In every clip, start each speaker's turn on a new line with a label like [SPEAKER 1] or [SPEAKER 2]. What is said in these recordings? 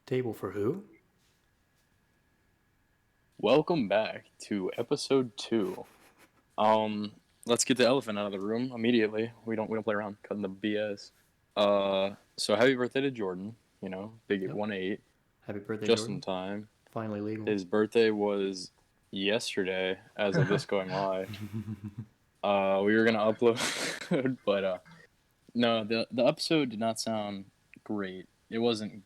[SPEAKER 1] Table for who?
[SPEAKER 2] Welcome back to episode 2. Let's get the elephant out of the room immediately. We don't play around cutting the BS. So happy birthday to Jordan. Big
[SPEAKER 1] Yep.
[SPEAKER 2] 1-8,
[SPEAKER 1] Happy birthday,
[SPEAKER 2] just in
[SPEAKER 1] Jordan.
[SPEAKER 2] time.
[SPEAKER 1] Finally legal.
[SPEAKER 2] His birthday was yesterday, as of this going live. We were gonna upload, but no, the episode did not sound great. It wasn't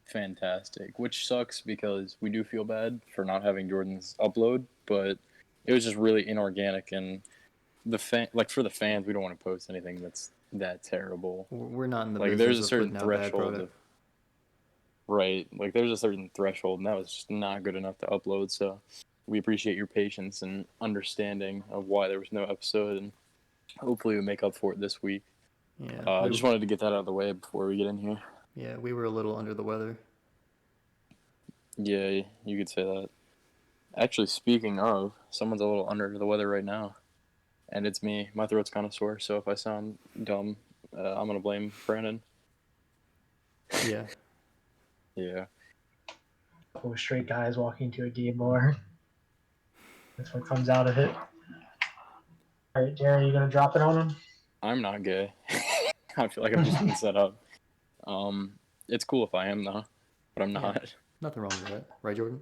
[SPEAKER 2] fantastic, which sucks because we do feel bad for not having Jordan's upload, but it was just really inorganic, and for the fans, we don't want to post anything that's that terrible.
[SPEAKER 1] We're not in the
[SPEAKER 2] Like there's
[SPEAKER 1] business
[SPEAKER 2] a
[SPEAKER 1] of
[SPEAKER 2] certain
[SPEAKER 1] putting out bad
[SPEAKER 2] threshold
[SPEAKER 1] product.
[SPEAKER 2] of right, like there's a certain threshold, and that was just not good enough to upload. So we appreciate your patience and understanding of why there was no episode, and hopefully we make up for it this week.
[SPEAKER 1] Yeah.
[SPEAKER 2] I just wanted to get that out of the way before we get in here.
[SPEAKER 1] Yeah, we were a little under the weather.
[SPEAKER 2] Yeah, you could say that. Actually, speaking of, someone's a little under the weather right now, and it's me. My throat's kind of sore, so if I sound dumb, I'm gonna blame Brandon.
[SPEAKER 1] Yeah.
[SPEAKER 2] Yeah.
[SPEAKER 3] Couple of straight guys walking to a gay bar. That's what comes out of it. All right, Darren, you gonna drop it on him?
[SPEAKER 2] I'm not gay. I feel like I've just been set up. It's cool if I am though, but I'm not.
[SPEAKER 1] Yeah. Nothing wrong with that, right, Jordan?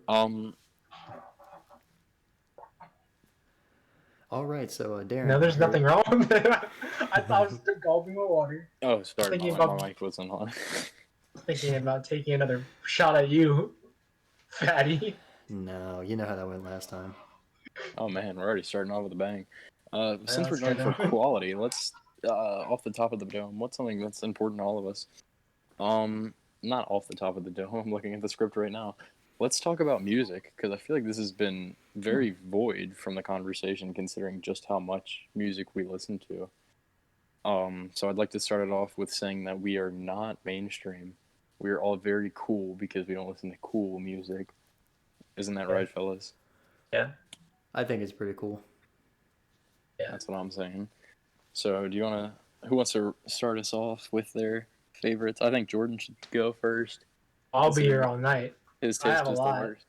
[SPEAKER 1] All right, so Darren.
[SPEAKER 3] No, there's nothing wrong with it. I thought I was still gulping my water.
[SPEAKER 2] Oh, sorry,
[SPEAKER 3] Thinking
[SPEAKER 2] my
[SPEAKER 3] about-
[SPEAKER 2] mic wasn't on.
[SPEAKER 3] Thinking about taking another shot at you, fatty.
[SPEAKER 1] No, you know how that went last time.
[SPEAKER 2] Oh man, we're already starting off with a bang. Since we're
[SPEAKER 3] let's
[SPEAKER 2] going
[SPEAKER 3] get
[SPEAKER 2] for
[SPEAKER 3] it.
[SPEAKER 2] quality, let's off the top of the dome. What's something that's important to all of us? Not off the top of the dome. I'm looking at the script right now. Let's talk about music, because I feel like this has been very void from the conversation, considering just how much music we listen to. So I'd like to start it off with saying that we are not mainstream. We are all very cool because we don't listen to cool music. Isn't that right, fellas?
[SPEAKER 3] Yeah.
[SPEAKER 1] I think it's pretty cool.
[SPEAKER 3] Yeah.
[SPEAKER 2] That's what I'm saying. So who wants to start us off with their favorites? I think Jordan should go first.
[SPEAKER 3] I'll be here all night.
[SPEAKER 2] His
[SPEAKER 3] I
[SPEAKER 2] taste
[SPEAKER 3] have a
[SPEAKER 2] is the
[SPEAKER 3] lot.
[SPEAKER 2] worst.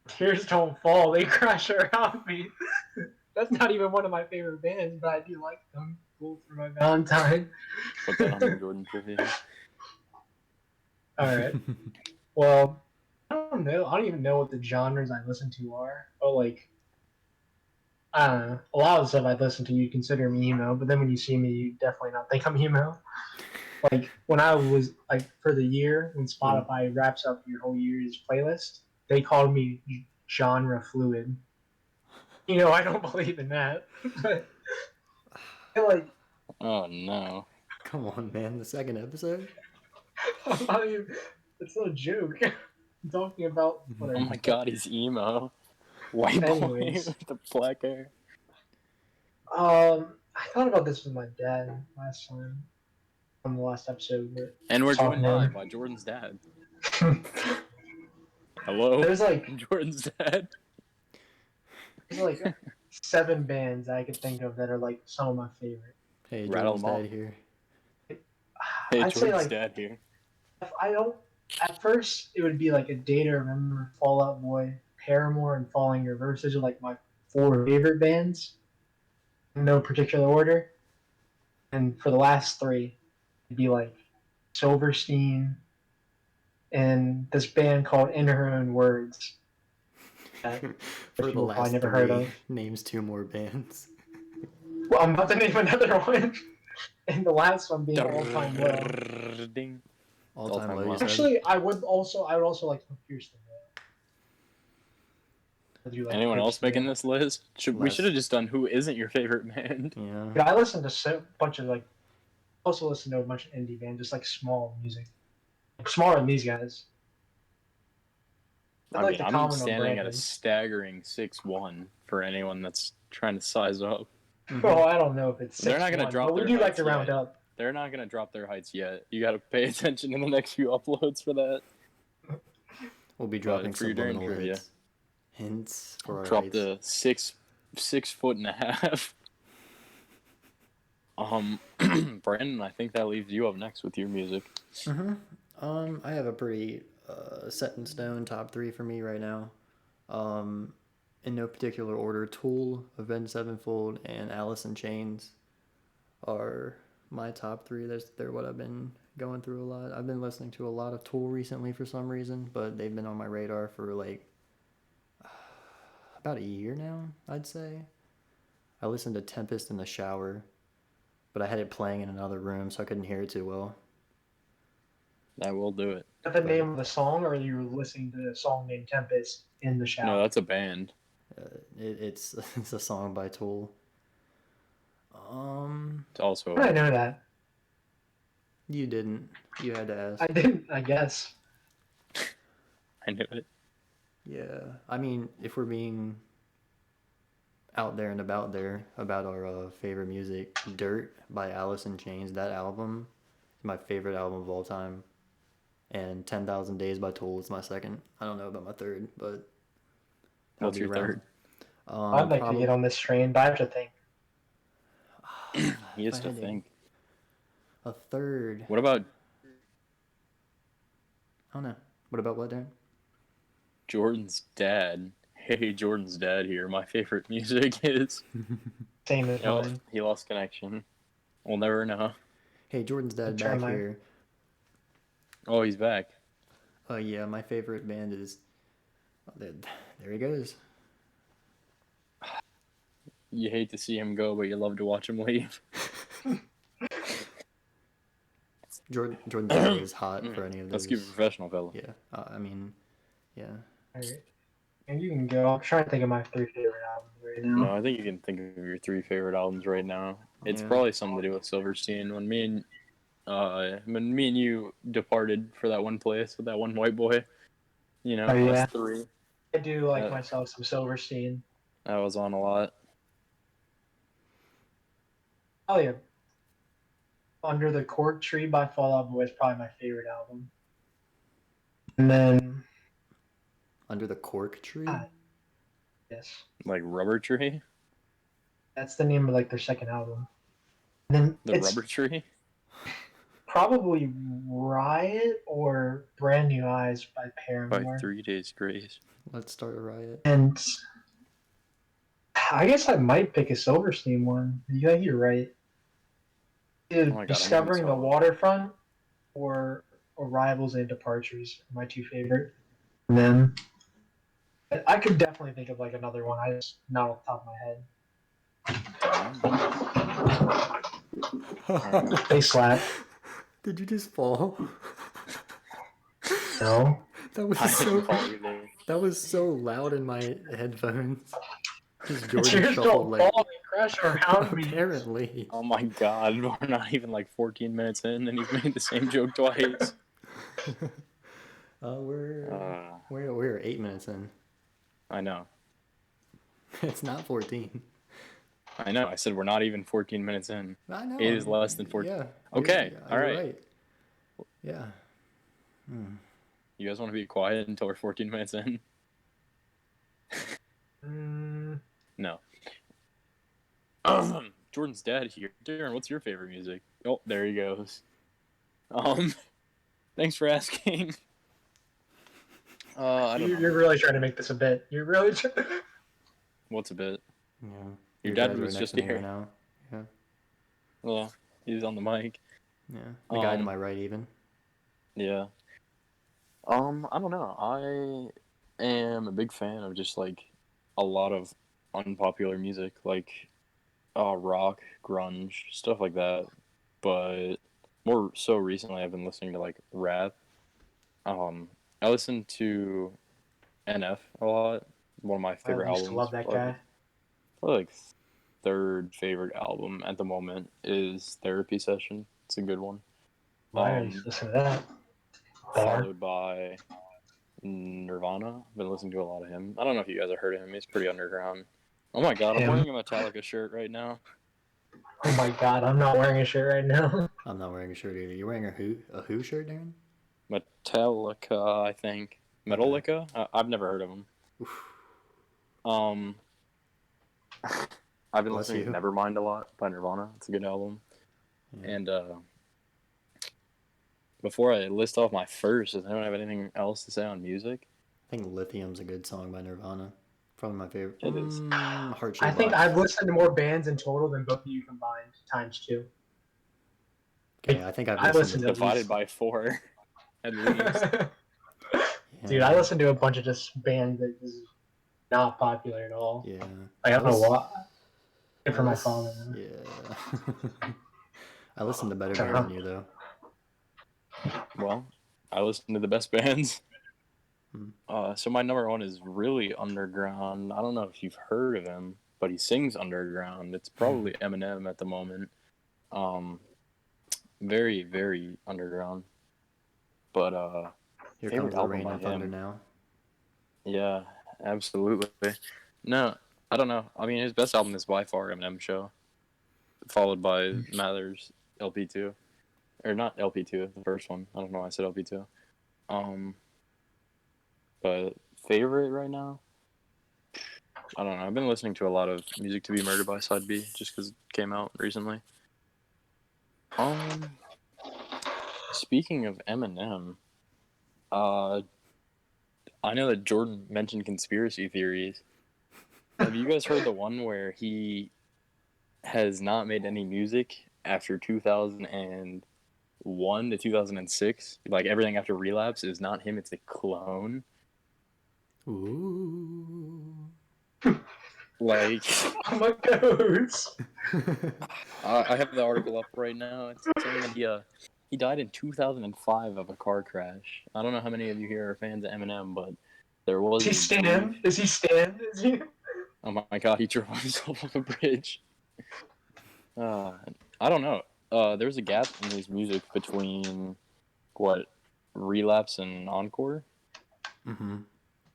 [SPEAKER 3] Tears don't fall; they crash around me. That's not even one of my favorite bands, but I do like them. Cool for my Valentine.
[SPEAKER 2] Put that on the Jordan trivia.
[SPEAKER 3] All right. Well, I don't know. I don't even know what the genres I listen to are. Oh, like, I don't know. A lot of the stuff I listen to, you consider me emo, but then when you see me, you definitely not think I'm emo. Like, when I was, like, for the year, when Spotify wraps up your whole year's playlist, they called me genre fluid. I don't believe in that. But, like,
[SPEAKER 2] Oh no.
[SPEAKER 1] Come on, man. The second episode?
[SPEAKER 3] I'm not even, it's no joke. I'm talking about whatever.
[SPEAKER 2] Oh my god, he's emo. White boy
[SPEAKER 3] Anyways.
[SPEAKER 2] with the black hair.
[SPEAKER 3] I thought about this with my dad last time on the last episode. But
[SPEAKER 2] And we're
[SPEAKER 3] Talk
[SPEAKER 2] joined
[SPEAKER 3] more.
[SPEAKER 2] live by Jordan's dad. Hello,
[SPEAKER 3] there's like
[SPEAKER 2] Jordan's dad.
[SPEAKER 3] 7 bands I could think of that are like some of my favorite.
[SPEAKER 1] Hey,
[SPEAKER 2] Rattle
[SPEAKER 1] Jordan's
[SPEAKER 2] them off.
[SPEAKER 1] dad here.
[SPEAKER 2] Hey,
[SPEAKER 3] I'd say
[SPEAKER 2] Jordan's
[SPEAKER 3] like
[SPEAKER 2] dad here.
[SPEAKER 3] if I don't. At first, it would be like A Day to Remember, Fall Out Boy, Paramore, and Falling Reverse. Those are like my 4 favorite bands, in no particular order. And for the last 3, it'd be like Silverstein and this band called In Her Own Words. That
[SPEAKER 1] For the
[SPEAKER 3] people
[SPEAKER 1] last
[SPEAKER 3] probably never
[SPEAKER 1] 3,
[SPEAKER 3] heard of.
[SPEAKER 1] names 2 more bands.
[SPEAKER 3] Well, I'm about to name another one, and the last one being All Time Low.
[SPEAKER 2] Ding.
[SPEAKER 1] All-time low,
[SPEAKER 2] low.
[SPEAKER 1] you said?
[SPEAKER 3] Actually, I would also like to Pierce the Veil.
[SPEAKER 2] Anyone else making this list? We
[SPEAKER 1] Less.
[SPEAKER 2] should have just done who isn't your favorite band.
[SPEAKER 1] Yeah.
[SPEAKER 3] Yeah, I listen to a bunch of also listen to a bunch of indie bands, just like small music, smaller than these guys. I'd
[SPEAKER 2] I
[SPEAKER 3] like
[SPEAKER 2] mean,
[SPEAKER 3] to
[SPEAKER 2] I'm
[SPEAKER 3] comment on
[SPEAKER 2] standing at a
[SPEAKER 3] Brandon.
[SPEAKER 2] staggering 6'1" for anyone that's trying to size up.
[SPEAKER 3] Well, I don't know if it's 6'1",
[SPEAKER 2] They're not gonna drop
[SPEAKER 3] but we
[SPEAKER 2] their
[SPEAKER 3] do like
[SPEAKER 2] heights
[SPEAKER 3] to round
[SPEAKER 2] yet.
[SPEAKER 3] up.
[SPEAKER 2] They're not going to drop their heights yet. You got to pay attention in the next few uploads for that.
[SPEAKER 1] We'll be dropping
[SPEAKER 2] for your Darren
[SPEAKER 1] subliminal
[SPEAKER 2] trivia.
[SPEAKER 1] hints for our
[SPEAKER 2] Drop
[SPEAKER 1] heights.
[SPEAKER 2] the 6'6.5" Brandon, I think that leaves you up next with your music.
[SPEAKER 1] I have a pretty set in stone top three for me right now. In no particular order, Tool, Avenged Sevenfold, and Alice in Chains are my top three. They're what I've been going through a lot. I've been listening to a lot of Tool recently for some reason, but they've been on my radar for like about a year now, I'd say. I listened to Tempest in the shower, but I had it playing in another room, so I couldn't hear it too well.
[SPEAKER 2] That will do it.
[SPEAKER 3] Is that the name of the song, or are you listening to a song named Tempest in the shower?
[SPEAKER 2] No, that's a band.
[SPEAKER 1] It's it's a song by Tool.
[SPEAKER 2] It's also.
[SPEAKER 3] I know that.
[SPEAKER 1] You didn't. You had to ask.
[SPEAKER 3] I didn't. I guess.
[SPEAKER 2] I knew it.
[SPEAKER 1] Yeah, I mean, if we're being out there and about there about our favorite music, Dirt by Alice in Chains, that album is my favorite album of all time. And 10,000 Days by Tool is my second. I don't know about my third, but
[SPEAKER 2] What's your third?
[SPEAKER 3] I'd like to get on this train, but I have to think.
[SPEAKER 2] He has to think.
[SPEAKER 1] A third.
[SPEAKER 2] What about
[SPEAKER 1] I don't know. What about what, Darren?
[SPEAKER 2] Jordan's dad? Hey, Jordan's dad here. My favorite music is.
[SPEAKER 3] Same as
[SPEAKER 2] Oh,
[SPEAKER 3] mine.
[SPEAKER 2] he lost connection. We'll never know.
[SPEAKER 1] Hey, Jordan's dad
[SPEAKER 3] Try
[SPEAKER 1] back
[SPEAKER 3] mine.
[SPEAKER 1] here.
[SPEAKER 2] Oh, he's back.
[SPEAKER 1] Yeah, my favorite band is. There he goes.
[SPEAKER 2] You hate to see him go, but you love to watch him leave.
[SPEAKER 1] Jordan's dad is hot for any of those.
[SPEAKER 2] Let's keep it professional, fella.
[SPEAKER 1] Yeah, I mean, yeah.
[SPEAKER 3] All right. And you can go. I'm trying to think of my three favorite albums right now.
[SPEAKER 2] No, I think you can think of your three favorite albums right now. It's
[SPEAKER 1] Yeah.
[SPEAKER 2] probably something to do with Silverstein. When me and you departed for that one place with that one white boy, you know,
[SPEAKER 3] Oh, yeah.
[SPEAKER 2] us three.
[SPEAKER 3] I do like myself some Silverstein.
[SPEAKER 2] That was on a lot.
[SPEAKER 3] Oh yeah. Under the Cork Tree by Fall Out Boy is probably my favorite album. And then
[SPEAKER 1] Under the Cork Tree?
[SPEAKER 3] yes.
[SPEAKER 2] Like Rubber Tree?
[SPEAKER 3] That's the name of like their second album. And then
[SPEAKER 2] The
[SPEAKER 3] it's
[SPEAKER 2] Rubber Tree?
[SPEAKER 3] probably Riot or Brand New Eyes by Paramore.
[SPEAKER 2] By 3 Days Grace.
[SPEAKER 1] Let's start a riot.
[SPEAKER 3] And I guess I might pick a Silverstein one. Yeah, you're right. Either
[SPEAKER 2] Oh my God,
[SPEAKER 3] Discovering the
[SPEAKER 2] I'm so-
[SPEAKER 3] Waterfront or Arrivals and Departures are my two favorite. And then I could definitely think of like another one. I just not off the top of my head. They slap.
[SPEAKER 1] Did you just fall?
[SPEAKER 3] No.
[SPEAKER 1] That was
[SPEAKER 2] I
[SPEAKER 1] so.
[SPEAKER 2] didn't fall either.
[SPEAKER 1] That was so loud in my headphones. Just
[SPEAKER 3] Yours
[SPEAKER 1] Jordan
[SPEAKER 3] don't
[SPEAKER 1] shuffled like.
[SPEAKER 3] fall and crash around me.
[SPEAKER 1] Apparently.
[SPEAKER 2] Oh my God, we're not even like 14 minutes in and you've made the same joke twice.
[SPEAKER 1] We're 8 minutes in.
[SPEAKER 2] I know.
[SPEAKER 1] It's not 14.
[SPEAKER 2] I know. I said we're not even 14 minutes in.
[SPEAKER 1] I know.
[SPEAKER 2] 8 is less than 14.
[SPEAKER 1] Yeah.
[SPEAKER 2] Okay,
[SPEAKER 1] You're
[SPEAKER 2] all right.
[SPEAKER 1] right. Yeah.
[SPEAKER 2] You guys want to be quiet until we're 14 minutes in? No. Jordan's dad here. Darren, what's your favorite music? Oh, there he goes. Thanks for asking. I don't know.
[SPEAKER 3] You're really trying to make this a bit. You're really trying.
[SPEAKER 2] What's a bit?
[SPEAKER 1] Yeah.
[SPEAKER 2] Your
[SPEAKER 1] guys
[SPEAKER 2] dad
[SPEAKER 1] are
[SPEAKER 2] was
[SPEAKER 1] next
[SPEAKER 2] just
[SPEAKER 1] to me
[SPEAKER 2] here.
[SPEAKER 1] right now. Yeah.
[SPEAKER 2] Well, he's on the mic.
[SPEAKER 1] Yeah. The guy to my right, even.
[SPEAKER 2] Yeah. I don't know. I am a big fan of just like a lot of unpopular music, like rock, grunge, stuff like that. But more so recently, I've been listening to like rap. I listen to NF a lot. One of my favorite
[SPEAKER 3] I used
[SPEAKER 2] albums.
[SPEAKER 3] to love that guy.
[SPEAKER 2] Probably like third favorite album at the moment is Therapy Session. It's a good one.
[SPEAKER 3] I used to listen to that.
[SPEAKER 2] Followed by Nirvana. I've been listening to a lot of him. I don't know if you guys have heard of him. He's pretty underground. Oh my God, I'm
[SPEAKER 3] Him?
[SPEAKER 2] wearing a Metallica shirt right now.
[SPEAKER 3] Oh my God, I'm not wearing a shirt right now.
[SPEAKER 1] I'm not wearing a shirt either. You're wearing a who shirt, Darren?
[SPEAKER 2] Metallica, I think. Metallica? I've never heard of him. I've been
[SPEAKER 1] Bless
[SPEAKER 2] listening
[SPEAKER 1] you.
[SPEAKER 2] to Nevermind a lot by Nirvana. It's a good album.
[SPEAKER 1] Yeah.
[SPEAKER 2] And before I list off my first, does anyone have anything else to say on music?
[SPEAKER 1] I think Lithium's a good song by Nirvana. Probably my favorite.
[SPEAKER 2] It is.
[SPEAKER 1] Heart
[SPEAKER 3] I
[SPEAKER 1] Shaped
[SPEAKER 3] think
[SPEAKER 1] Box.
[SPEAKER 3] I've listened to more bands in total than both of you combined times two.
[SPEAKER 1] Okay, I think I've
[SPEAKER 3] I
[SPEAKER 1] listened.
[SPEAKER 3] listened to at
[SPEAKER 2] Divided
[SPEAKER 3] least.
[SPEAKER 2] by 4, at least.
[SPEAKER 3] Dude, I
[SPEAKER 1] Yeah,
[SPEAKER 3] listened to a bunch of just bands that is not popular at all.
[SPEAKER 1] yeah.
[SPEAKER 3] I don't know what. Good
[SPEAKER 1] I
[SPEAKER 3] for my father.
[SPEAKER 1] Yeah. I listened to better bands
[SPEAKER 3] Uh-huh.
[SPEAKER 1] than you though.
[SPEAKER 2] Well, I listen to the best bands.
[SPEAKER 1] Hmm.
[SPEAKER 2] So my number one is really underground. I don't know if you've heard of him, but he sings underground. It's probably Eminem at the moment. Um, very, very underground. But
[SPEAKER 1] Here
[SPEAKER 2] favorite
[SPEAKER 1] comes the
[SPEAKER 2] album
[SPEAKER 1] rain
[SPEAKER 2] by
[SPEAKER 1] and thunder
[SPEAKER 2] him.
[SPEAKER 1] now.
[SPEAKER 2] Yeah, absolutely. No, I don't know. I mean, his best album is by far Eminem Show, followed by Mather's LP2, or not LP2, the first one. I don't know why I said LP2. Um, but favorite right now, I don't know. I've been listening to a lot of Music to Be Murdered by Side B just because it came out recently. Um, Speaking of Eminem, uh, I know that Jordan mentioned conspiracy theories. Have you guys heard the one where he has not made any music after 2001 to 2006? Like everything after Relapse is not him; it's a clone.
[SPEAKER 1] Ooh.
[SPEAKER 2] Like,
[SPEAKER 3] Oh my god.
[SPEAKER 2] I have the article up right now. It's saying that he died in 2005 of a car crash. I don't know how many of you here are fans of Eminem, but there
[SPEAKER 3] Is
[SPEAKER 2] was
[SPEAKER 3] he
[SPEAKER 2] a brief.
[SPEAKER 3] Stan? Is he Stan? Is he?
[SPEAKER 2] Oh my god, he drove himself off a bridge. Uh, I don't know. There's a gap in his music between what, Relapse and Encore.
[SPEAKER 1] Mm-hmm.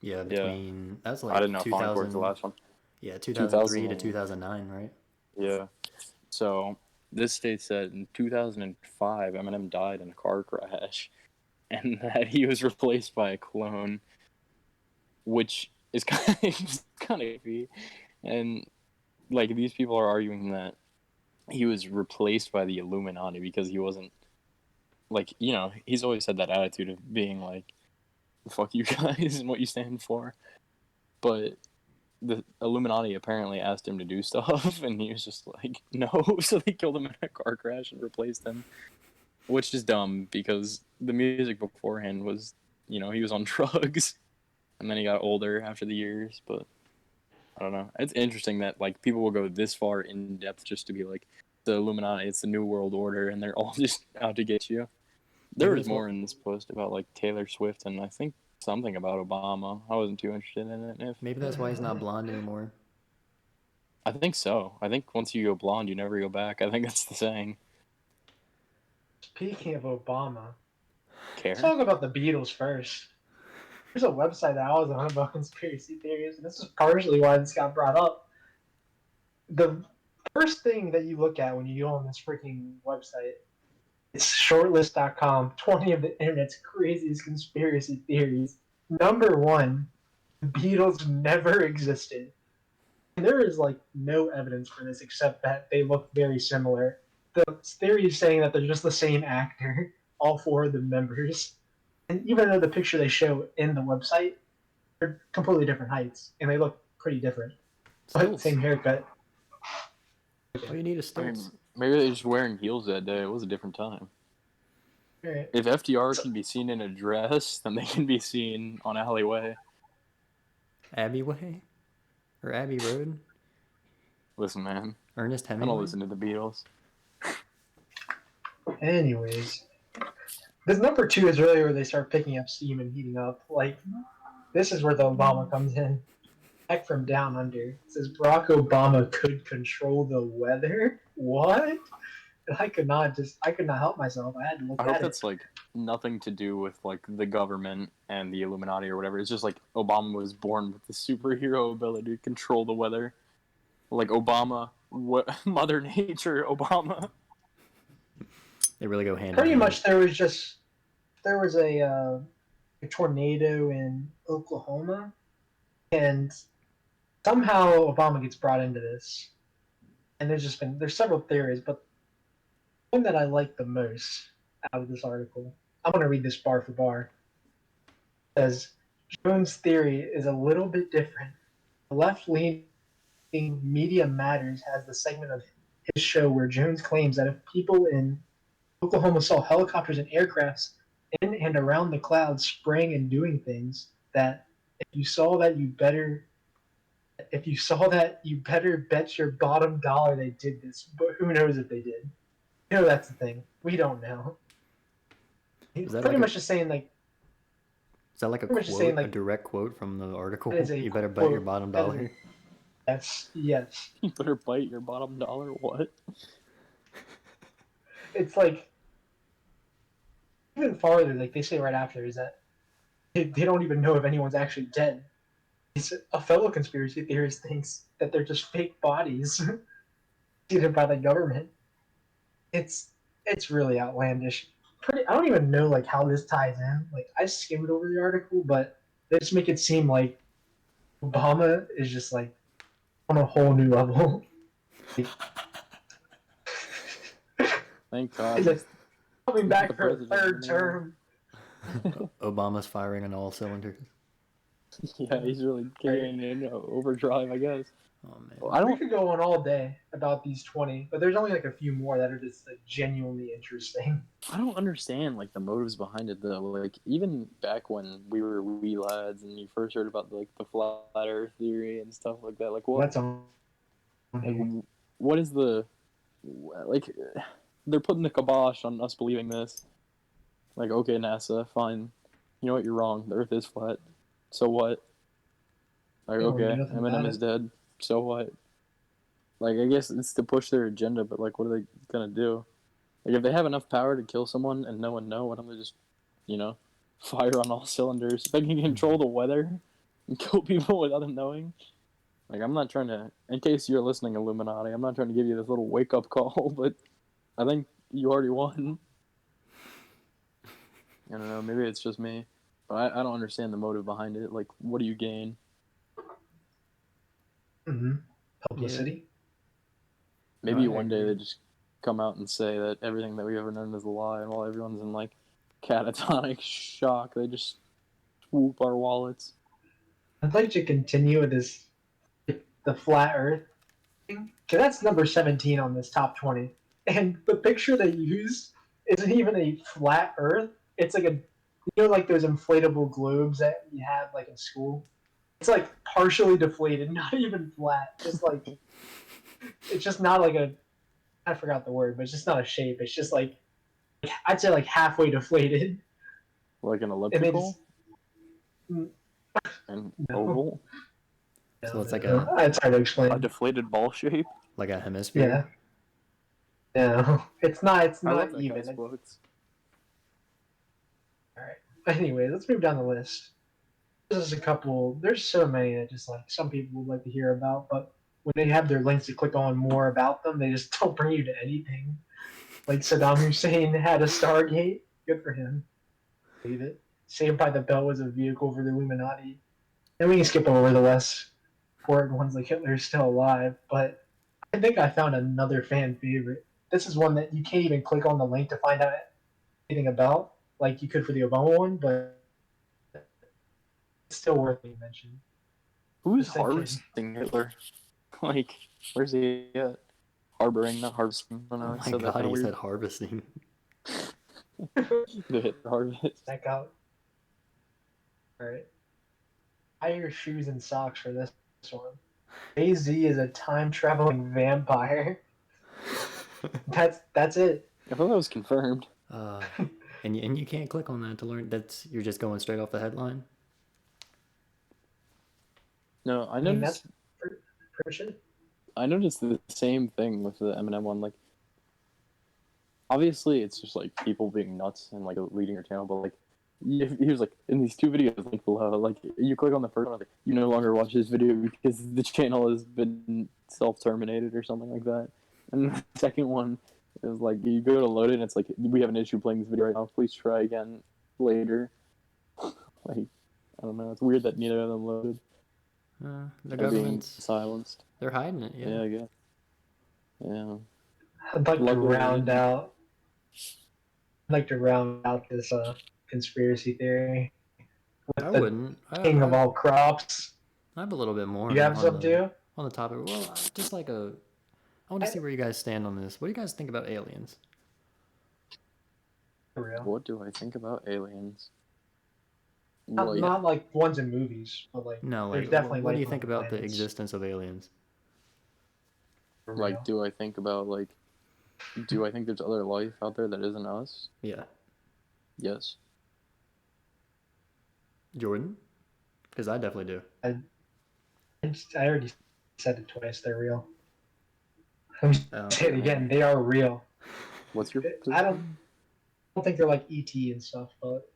[SPEAKER 1] Yeah,
[SPEAKER 2] Yeah,
[SPEAKER 1] between that's
[SPEAKER 2] I
[SPEAKER 1] like
[SPEAKER 2] didn't know if Encore is the
[SPEAKER 1] 2000.
[SPEAKER 2] last one.
[SPEAKER 1] Yeah,
[SPEAKER 2] 2000
[SPEAKER 1] 2003 to
[SPEAKER 2] and
[SPEAKER 1] 2009, right?
[SPEAKER 2] yeah. So this states that in 2005, Eminem died in a car crash, and that he was replaced by a clone, which is kind of creepy. And like these people are arguing that he was replaced by the Illuminati because he wasn't, like, he's always had that attitude of being like, fuck you guys and what you stand for. But the Illuminati apparently asked him to do stuff, and he was just like, no. So they killed him in a car crash and replaced him, which is dumb because the music beforehand was, he was on drugs, and then he got older after the years. But I don't know. It's interesting that like people will go this far in depth just to be like, the Illuminati, it's the New World Order, and they're all just out to get you. There
[SPEAKER 1] Maybe
[SPEAKER 2] was
[SPEAKER 1] that's what.
[SPEAKER 2] more in this post about like Taylor Swift and I think something about Obama. I wasn't too interested in it. If
[SPEAKER 1] Maybe that's why he's not blonde anymore.
[SPEAKER 2] I think so. I think once you go blonde, you never go back. I think that's the saying.
[SPEAKER 3] Speaking of Obama, let's
[SPEAKER 2] Care?
[SPEAKER 3] talk about the Beatles first. There's a website that I was on about conspiracy theories, and this is partially why this got brought up. The first thing that you look at when you go on this freaking website is shortlist.com, 20 of the internet's craziest conspiracy theories. Number one, the Beatles never existed. And there is like no evidence for this except that they look very similar. The theory is saying that they're just the same actor, all four of the members. And even though the picture they show in the website, they're completely different heights, and they look pretty different. But
[SPEAKER 1] Stilts.
[SPEAKER 3] same haircut.
[SPEAKER 1] All you need is
[SPEAKER 2] I
[SPEAKER 1] stilts.
[SPEAKER 2] mean, maybe they're just wearing heels that day. It was a different time.
[SPEAKER 3] Right.
[SPEAKER 2] If FDR
[SPEAKER 3] So,
[SPEAKER 2] can be seen in a dress, then they can be seen on Alleyway.
[SPEAKER 1] Abbey Way or Abbey Road.
[SPEAKER 2] Listen, man,
[SPEAKER 1] Ernest
[SPEAKER 2] I don't
[SPEAKER 1] Hemingway.
[SPEAKER 2] listen to the Beatles.
[SPEAKER 3] anyways, this number two is really where they start picking up steam and heating up. Like, this is where the Obama comes in. Back from down under. It says Barack Obama could control the weather. What? And I could not help myself. I had to look
[SPEAKER 2] I hope
[SPEAKER 3] at it.
[SPEAKER 2] that's like nothing to do with like the government and the Illuminati or whatever. It's just like Obama was born with the superhero ability to control the weather. Like Obama, Mother Nature, Obama.
[SPEAKER 1] They really go hand in
[SPEAKER 3] Pretty
[SPEAKER 1] hand.
[SPEAKER 3] much, there was a tornado in Oklahoma, and somehow Obama gets brought into this. And there's several theories, but one that I like the most out of this article. I'm going to read this bar for bar. It says Jones' theory is a little bit different. The left-leaning Media Matters has the segment of his show where Jones claims that if people in Oklahoma saw helicopters and aircrafts in and around the clouds spraying and doing things, that if you saw that you better bet your bottom dollar they did this. But who knows if they did? You know, that's the thing. We don't know. He's
[SPEAKER 1] Is that
[SPEAKER 3] pretty
[SPEAKER 1] like a
[SPEAKER 3] much just saying like
[SPEAKER 1] is that like a
[SPEAKER 3] pretty much just saying
[SPEAKER 1] quote, a
[SPEAKER 3] like
[SPEAKER 1] direct quote from the article?
[SPEAKER 3] that is a
[SPEAKER 1] You better bet your
[SPEAKER 3] quote.
[SPEAKER 1] bottom
[SPEAKER 3] That is
[SPEAKER 1] dollar.
[SPEAKER 3] yes.
[SPEAKER 2] You better bite your bottom dollar. What?
[SPEAKER 3] It's like even farther. Like they say right after is that they don't even know if anyone's actually dead. A fellow conspiracy theorist thinks that they're just fake bodies seated by the government. It's it's really outlandish. I don't even know like how this ties in. Like I skimmed over the article, but they just make it seem like Obama is just like on a whole new level.
[SPEAKER 2] Thank God.
[SPEAKER 3] He's like coming
[SPEAKER 2] He's
[SPEAKER 3] back
[SPEAKER 2] the
[SPEAKER 3] for a
[SPEAKER 2] president
[SPEAKER 3] third
[SPEAKER 2] anymore.
[SPEAKER 3] term.
[SPEAKER 1] Obama's firing on all cylinders.
[SPEAKER 2] Yeah, he's really kicking in overdrive, I guess.
[SPEAKER 1] Oh man.
[SPEAKER 2] Well, I
[SPEAKER 3] We
[SPEAKER 2] don't.
[SPEAKER 3] could go on all day about these 20, but there's only like a few more that are just like, genuinely interesting.
[SPEAKER 2] I don't understand like the motives behind it though. Like even back when we were wee lads and you first heard about like the flat Earth theory and stuff like that. Like what?
[SPEAKER 3] That's on
[SPEAKER 2] Like
[SPEAKER 3] here.
[SPEAKER 2] what is the like? They're putting the kibosh on us believing this. Like okay, NASA, fine. You know what? You're wrong. The Earth is flat. So what? Like
[SPEAKER 3] They won't do
[SPEAKER 2] okay,
[SPEAKER 3] nothing
[SPEAKER 2] Eminem
[SPEAKER 3] about
[SPEAKER 2] is
[SPEAKER 3] it.
[SPEAKER 2] dead. So what? Like I guess it's to push their agenda, but like what are they gonna do? Like if they have enough power to kill someone and no one know, why don't they just, you know, fire on all cylinders? If they can control the weather and kill people without them knowing. Like I'm not trying to, in case you're listening, Illuminati, I'm not trying to give you this little wake up call, but I think you already won. I don't know, maybe it's just me, but I don't understand the motive behind it. Like, what do you gain?
[SPEAKER 3] Mm-hmm.
[SPEAKER 1] Yeah.
[SPEAKER 3] Publicity.
[SPEAKER 2] Maybe
[SPEAKER 3] I
[SPEAKER 2] one day
[SPEAKER 3] agree.
[SPEAKER 2] they just come out and say that everything that we've ever known is a lie, and while everyone's in like catatonic shock, they just swoop our wallets.
[SPEAKER 3] I'd like to continue with this the flat Earth thing. Okay, that's number 17 on this top 20, and the picture they used isn't even a flat Earth. It's like like those inflatable globes that you have like in school. It's like partially deflated, not even flat. Just like it's just not like a I forgot the word, but it's just not a shape. It's just like I'd say like halfway deflated,
[SPEAKER 2] Like an
[SPEAKER 3] and they just
[SPEAKER 2] elliptical and
[SPEAKER 3] no,
[SPEAKER 2] oval,
[SPEAKER 1] So it's like
[SPEAKER 3] no. It's hard to
[SPEAKER 2] a
[SPEAKER 3] explain.
[SPEAKER 2] deflated ball shape.
[SPEAKER 1] a hemisphere.
[SPEAKER 3] Yeah, no, it's not. It's
[SPEAKER 2] I love
[SPEAKER 3] not
[SPEAKER 2] that guy's
[SPEAKER 3] even.
[SPEAKER 2] quotes.
[SPEAKER 3] All right. Anyway, let's move down the list. There's a couple. There's so many that just like some people would like to hear about, but when they have their links to click on more about them, they just don't bring you to anything. Like Saddam Hussein had a Stargate. Good for him. Believe it. Saved by the Bell was a vehicle for the Illuminati. And we can skip over the less important ones like Hitler's still alive, but I think I found another fan favorite. This is one that you can't even click on the link to find out anything about, like you could for the Obama one, but it's still worth being mentioned.
[SPEAKER 2] Who's
[SPEAKER 3] Just thinking,
[SPEAKER 2] harvesting Hitler? Like, where's he at? Harboring, not harvesting. I don't know.
[SPEAKER 1] Oh
[SPEAKER 2] I
[SPEAKER 1] my
[SPEAKER 2] said that
[SPEAKER 1] god,
[SPEAKER 2] kind of
[SPEAKER 1] he
[SPEAKER 2] weird.
[SPEAKER 1] said harvesting.
[SPEAKER 2] The Hitler harvest.
[SPEAKER 3] check out. All right. Buy your shoes and socks for this one. Jay-Z is a time traveling vampire. That's it.
[SPEAKER 2] I thought that was confirmed.
[SPEAKER 1] And you can't click on that to learn. That's you're just going straight off the headline.
[SPEAKER 2] No, I
[SPEAKER 3] I mean, that's
[SPEAKER 2] noticed.
[SPEAKER 3] pretty much it.
[SPEAKER 2] I noticed the same thing with the Eminem one. Like, obviously, it's just like people being nuts and like leading your channel, but like. He was like in these two videos linked below. Like you click on the first one, like you no longer watch this video because the channel has been self-terminated or something like that. And the second one is like you go to load it, and it's like we have an issue playing this video right now. Please try again later. Like I don't know. It's weird that neither of them loaded.
[SPEAKER 1] The
[SPEAKER 2] They're being
[SPEAKER 1] government's
[SPEAKER 2] silenced.
[SPEAKER 1] they're hiding it.
[SPEAKER 2] Yeah, I guess. Yeah.
[SPEAKER 3] I'd like to
[SPEAKER 2] Luckily, they
[SPEAKER 3] round
[SPEAKER 2] didn't.
[SPEAKER 3] out I'd like to round out this conspiracy theory
[SPEAKER 1] I
[SPEAKER 3] with the
[SPEAKER 1] wouldn't.
[SPEAKER 3] king of all crops.
[SPEAKER 1] I have a little bit more
[SPEAKER 3] You have some too?
[SPEAKER 1] on the topic. Well, just like I want to see where you guys stand on this. What do you guys think about aliens?
[SPEAKER 3] For real.
[SPEAKER 2] What do I think about aliens?
[SPEAKER 3] Not,
[SPEAKER 2] Well, yeah.
[SPEAKER 3] not like ones in movies, but like
[SPEAKER 1] No,
[SPEAKER 3] there's
[SPEAKER 1] like
[SPEAKER 3] definitely
[SPEAKER 1] what do
[SPEAKER 3] life
[SPEAKER 1] you
[SPEAKER 3] on
[SPEAKER 1] think
[SPEAKER 3] other
[SPEAKER 1] about the
[SPEAKER 3] planets.
[SPEAKER 1] existence of aliens?
[SPEAKER 3] For
[SPEAKER 2] Like,
[SPEAKER 3] real.
[SPEAKER 2] do I think about do I think there's other life out there that isn't us?
[SPEAKER 1] Yeah,
[SPEAKER 2] Yes.
[SPEAKER 1] Jordan, because I definitely do.
[SPEAKER 3] I already said it twice. They're real. I'm
[SPEAKER 1] Oh,
[SPEAKER 3] saying it again. They are real.
[SPEAKER 2] What's your
[SPEAKER 3] I don't think they're like ET and stuff, but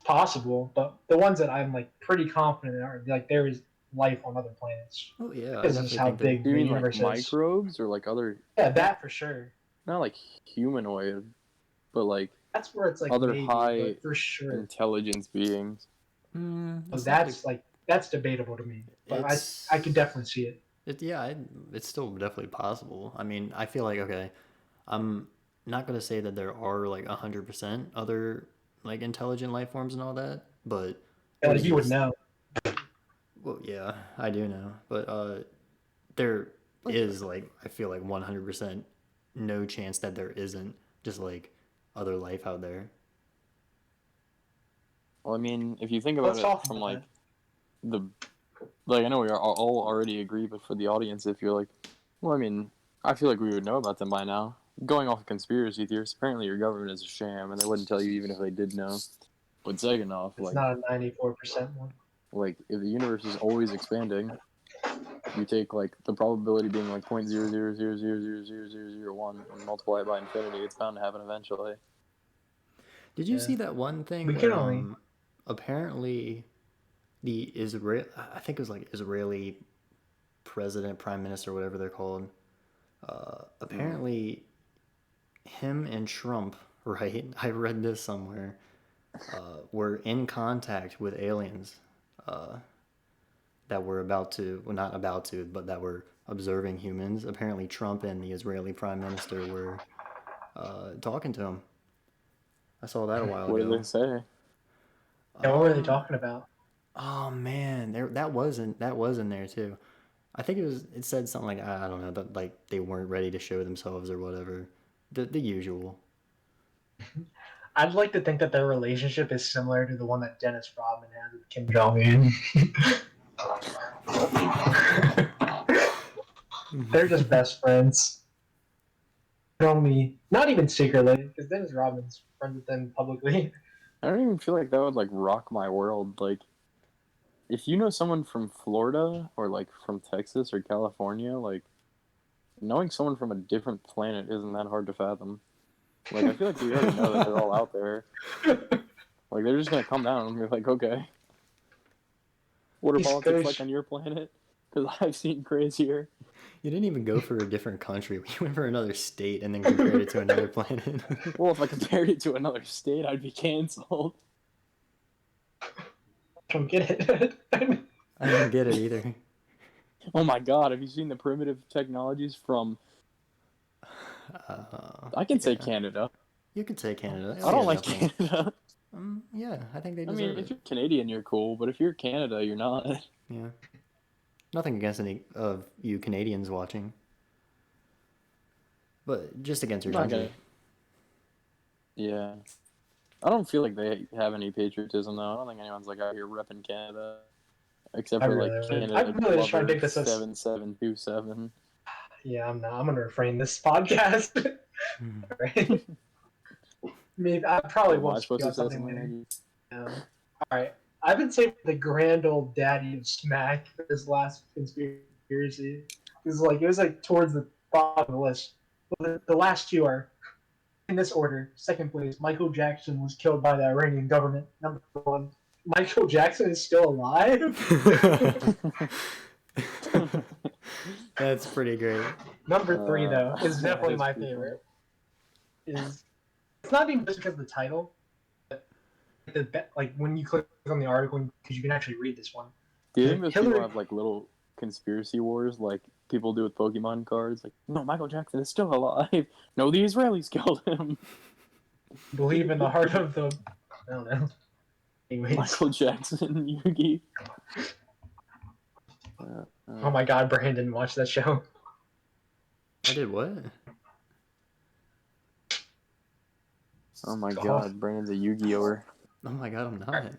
[SPEAKER 3] possible. But the ones that I'm like pretty confident in are like there is life on other planets.
[SPEAKER 1] Oh yeah, I
[SPEAKER 3] Because this is
[SPEAKER 1] definitely
[SPEAKER 3] how
[SPEAKER 1] think
[SPEAKER 3] big
[SPEAKER 2] Do you
[SPEAKER 3] the
[SPEAKER 2] mean like
[SPEAKER 3] universe is.
[SPEAKER 2] microbes or like other?
[SPEAKER 3] Yeah, that for sure.
[SPEAKER 2] Not like humanoid, but like
[SPEAKER 3] That's where it's like
[SPEAKER 2] other
[SPEAKER 3] maybe,
[SPEAKER 2] high
[SPEAKER 3] but for sure.
[SPEAKER 2] intelligence beings.
[SPEAKER 1] it's not
[SPEAKER 3] That's like that's debatable to me. But
[SPEAKER 1] it's
[SPEAKER 3] I could definitely see it.
[SPEAKER 1] it's still definitely possible. I mean, I feel like okay, I'm not gonna say that there are like 100% other like intelligent life forms and all that, but
[SPEAKER 3] Yeah,
[SPEAKER 1] there
[SPEAKER 3] like you would
[SPEAKER 1] is.
[SPEAKER 3] know.
[SPEAKER 1] Well, yeah, I do know, but there is like I feel like 100% no chance that there isn't just like other life out there.
[SPEAKER 2] Well, I mean, if you think about
[SPEAKER 3] Let's
[SPEAKER 2] it
[SPEAKER 3] talk
[SPEAKER 2] from
[SPEAKER 3] about
[SPEAKER 2] like
[SPEAKER 3] that.
[SPEAKER 2] the I know we are all already agree, but for the audience, if you're like, well, I mean, I feel like we would know about them by now. Going off of conspiracy theories, apparently your government is a sham, and they wouldn't tell you even if they did know. But second off,
[SPEAKER 3] It's not a 94% one.
[SPEAKER 2] like if the universe is always expanding, you take like the probability being like 0.00000001 and multiply it by infinity, it's bound to happen eventually.
[SPEAKER 1] Did you
[SPEAKER 3] Yeah.
[SPEAKER 1] see that one thing
[SPEAKER 3] We can
[SPEAKER 1] where
[SPEAKER 3] only
[SPEAKER 1] apparently the Israel I think it was like Israeli president, prime minister, whatever they're called. Apparently, him and Trump, right? I read this somewhere. Were in contact with aliens that were about to, well, not about to, but that were observing humans. Apparently, Trump and the Israeli prime minister were talking to him. I saw that a while
[SPEAKER 2] What did
[SPEAKER 1] ago.
[SPEAKER 2] they say?
[SPEAKER 3] Yeah, what were they talking about?
[SPEAKER 1] Oh man, that was in there too. I think it said something like I don't know that like they weren't ready to show themselves or whatever. The usual.
[SPEAKER 3] I'd like to think that their relationship is similar to the one that Dennis Rodman has with Kim Jong Un. They're just best friends. Only not even secretly, because Dennis Rodman's friends with them publicly.
[SPEAKER 2] I don't even feel like that would like rock my world. Like, if you know someone from Florida or like from Texas or California, like knowing someone from a different planet isn't that hard to fathom. Like, I feel like we already know that they're all out there. Like, they're just gonna come down and be like, okay, what are politics like on your planet? Because I've seen crazier.
[SPEAKER 1] You didn't even go for a different country. We went for another state and then compared it to another planet.
[SPEAKER 2] Well, if I compared it to another state, I'd be canceled.
[SPEAKER 3] I don't get it.
[SPEAKER 1] I don't get it either.
[SPEAKER 2] Oh my god, have you seen the primitive technologies from... I can say Canada.
[SPEAKER 1] You could say Canada.
[SPEAKER 2] I don't like
[SPEAKER 1] definitely.
[SPEAKER 2] Canada.
[SPEAKER 1] Yeah, I think they
[SPEAKER 2] I
[SPEAKER 1] deserve
[SPEAKER 2] mean,
[SPEAKER 1] it.
[SPEAKER 2] if you're Canadian, you're cool, but if you're Canada, you're not.
[SPEAKER 1] Yeah. Nothing against any of you Canadians watching. But just against your country.
[SPEAKER 2] Okay. Yeah. I don't feel like they have any patriotism, though. I don't think anyone's like out here repping Canada. Except for like Canada
[SPEAKER 3] I'm really just trying to
[SPEAKER 2] Glover
[SPEAKER 3] take this as
[SPEAKER 2] 7727.
[SPEAKER 3] yeah, I'm not. I'm gonna refrain this podcast. Right? Maybe I probably
[SPEAKER 2] Am I
[SPEAKER 3] won't
[SPEAKER 2] supposed
[SPEAKER 3] speak
[SPEAKER 2] to
[SPEAKER 3] on
[SPEAKER 2] say
[SPEAKER 3] something
[SPEAKER 2] something?
[SPEAKER 3] later. All right. I've been saying the grand old daddy of smack for this last conspiracy. It was like towards the bottom of the list. Well, the last two are in this order. Second place, Michael Jackson was killed by the Iranian government. Number one, Michael Jackson is still alive.
[SPEAKER 1] That's pretty great.
[SPEAKER 3] Number three, though, is definitely my
[SPEAKER 2] pretty
[SPEAKER 3] favorite. It's not even just because of the title. Like when you click on the article, because you can actually read this one.
[SPEAKER 2] Do you think those
[SPEAKER 3] Hillary-
[SPEAKER 2] people have like little conspiracy wars like people do with Pokemon cards? Like, no, Michael Jackson is still alive. No, the Israelis killed him.
[SPEAKER 3] Believe in the heart of the. I don't know. Anyways.
[SPEAKER 2] Michael Jackson, Yugi.
[SPEAKER 3] Oh my God, Brandon, watch that show.
[SPEAKER 1] I did what?
[SPEAKER 2] Oh my God, Brandon's a Yu-Gi-Oh!
[SPEAKER 1] Oh my God, I'm not.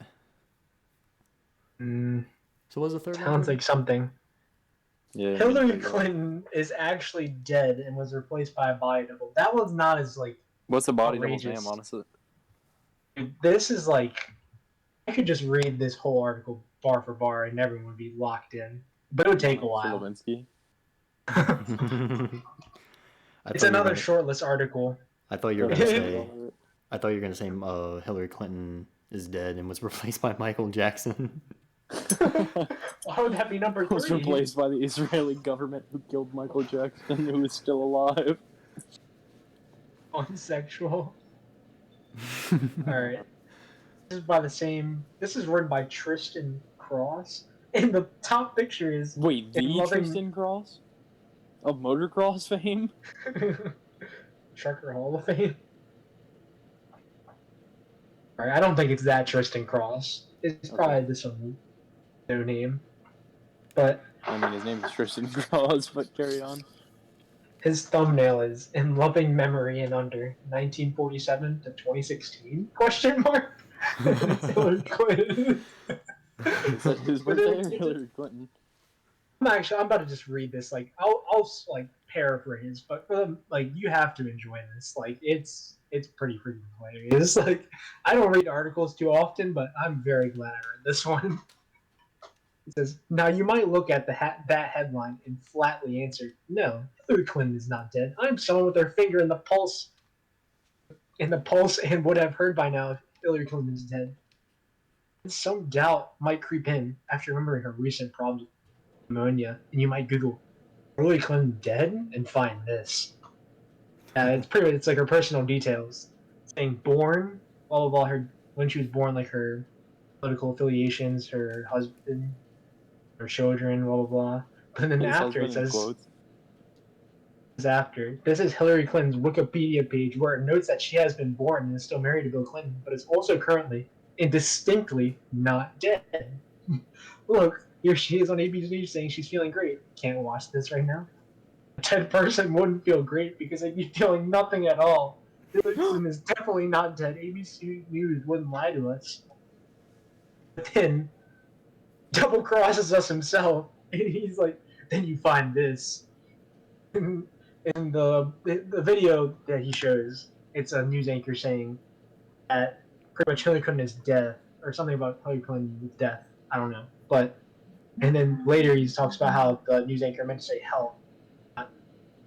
[SPEAKER 3] Mm,
[SPEAKER 1] So what's the third
[SPEAKER 3] sounds
[SPEAKER 1] one?
[SPEAKER 3] like something.
[SPEAKER 2] Yeah.
[SPEAKER 3] Hillary Clinton is actually dead and was replaced by a body double. That one's not as like.
[SPEAKER 2] What's the body double's
[SPEAKER 3] outrageous.
[SPEAKER 2] name, honestly?
[SPEAKER 3] This is like. I could just read this whole article bar for bar and everyone would be locked in. But it would take a while.
[SPEAKER 2] Lewinsky.
[SPEAKER 3] It's another shortlist article.
[SPEAKER 1] I thought you were gonna say. I thought you were gonna say Hillary Clinton is dead and was replaced by Michael Jackson.
[SPEAKER 3] Why would that be number 3?
[SPEAKER 2] Was replaced by the Israeli government who killed Michael Jackson, who is still alive.
[SPEAKER 3] Unsexual. Alright. This is by the same. This is written by Tristan Cross. And the top picture is.
[SPEAKER 2] Wait, the Tristan Cross? Of motocross fame?
[SPEAKER 3] Trucker Hall of Fame. Alright, I don't think it's that Tristan Cross. It's probably this one. No name. But.
[SPEAKER 2] I mean, his name is Tristan Cross, but carry on.
[SPEAKER 3] His thumbnail is in loving memory and under 1947 to 2016? Question mark. Hillary Clinton.
[SPEAKER 2] Is that his birthday or Hillary Clinton?
[SPEAKER 3] I'm about to just read this. Like, I'll like paraphrase, but for them, like, you have to enjoy this. Like, it's pretty freaking hilarious. Like, I don't read articles too often, but I'm very glad I read this one. It says, now you might look at that headline and flatly answer, no, Hillary Clinton is not dead. I'm someone with their finger in the pulse, and would have heard by now if Hillary Clinton is dead. And some doubt might creep in after remembering her recent problems with pneumonia, and you might Google Hillary Clinton dead and find this. It's like her personal details, saying born, blah blah blah. When she was born, like her political affiliations, her husband, her children, blah blah blah. But then after it says, this is Hillary Clinton's Wikipedia page where it notes that she has been born and is still married to Bill Clinton, but is also currently and distinctly not dead. Look, here she is on ABC News saying she's feeling great. Can't watch this right now. A dead person wouldn't feel great because they'd be feeling nothing at all. Hillary Clinton is definitely not dead. ABC News wouldn't lie to us. But then double crosses us himself, and he's like, then you find this. In the video that he shows, it's a news anchor saying that pretty much Hillary Clinton is dead, or something about Hillary Clinton with death. I don't know. But, and then later he talks about how the news anchor meant to say health, not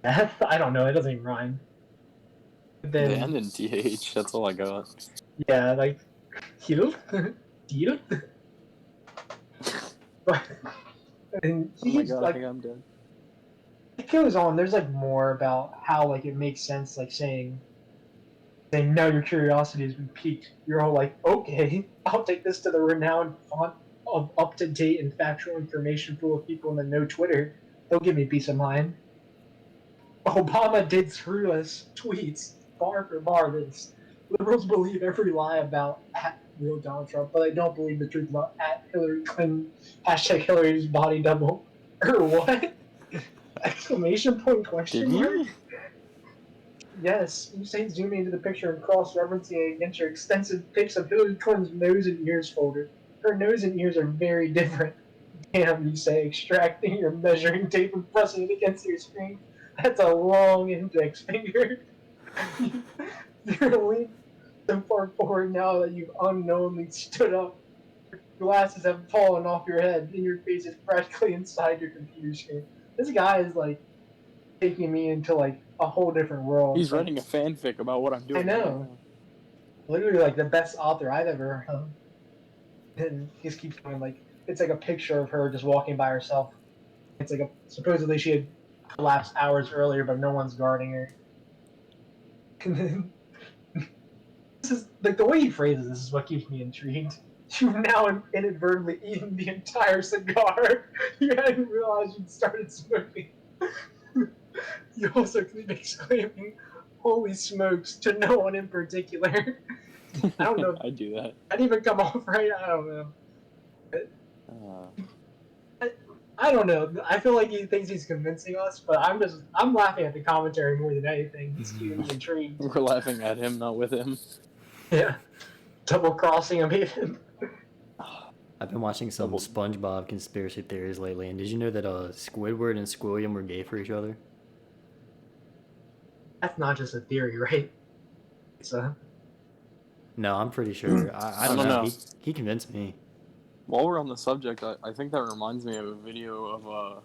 [SPEAKER 3] death. I don't know. It doesn't even rhyme. But then,
[SPEAKER 2] and then TH, that's all I got.
[SPEAKER 3] Yeah, like, healed? Healed? And
[SPEAKER 2] oh my god, like, I think I'm dead.
[SPEAKER 3] It goes on. There's like more about how like it makes sense, like saying now your curiosity has been piqued. You're all like, okay, I'll take this to the renowned font of up-to-date and factual information full of people in the no Twitter. They'll give me peace of mind. Obama did screw us tweets bar for bar. This liberals believe every lie about real Donald Trump, but they don't believe the truth about Hillary Clinton. #Hillary's body double. Or what? Exclamation point question mark? Yes, you say zooming into the picture and cross-referencing against your extensive pics of Hillary Clinton's nose and ears folder. Her nose and ears are very different. Damn, you say, extracting your measuring tape and pressing it against your screen. That's a long index finger. You're leaning so far forward now that you've unknowingly stood up. Your glasses have fallen off your head and your face is practically inside your computer screen. This guy is like taking me into like a whole different world.
[SPEAKER 2] He's writing a fanfic about what I'm doing.
[SPEAKER 3] I know. Literally like the best author I've ever heard of. And he just keeps going like it's like a picture of her just walking by herself. It's like supposedly she had collapsed hours earlier, but no one's guarding her. And then this is like the way he phrases this is what keeps me intrigued. You've now inadvertently eaten the entire cigar. You hadn't realized you'd started smoking. You also keep exclaiming, holy smokes, to no one in particular. I don't know.
[SPEAKER 2] I do that.
[SPEAKER 3] That didn't even come off right. I don't know.
[SPEAKER 2] Uh,
[SPEAKER 3] I don't know. I feel like he thinks he's convincing us, but I'm laughing at the commentary more than anything. It's keeping me intrigued.
[SPEAKER 2] we're laughing at him, not with him.
[SPEAKER 3] Yeah, double crossing him even.
[SPEAKER 1] I've been watching some
[SPEAKER 2] Double-
[SPEAKER 1] SpongeBob conspiracy theories lately, and did you know that Squidward and Squilliam were gay for each other?
[SPEAKER 3] That's not just a theory, right? It's a
[SPEAKER 1] No, I'm pretty sure. I don't know. He convinced me.
[SPEAKER 2] While we're on the subject, I think that reminds me of a video of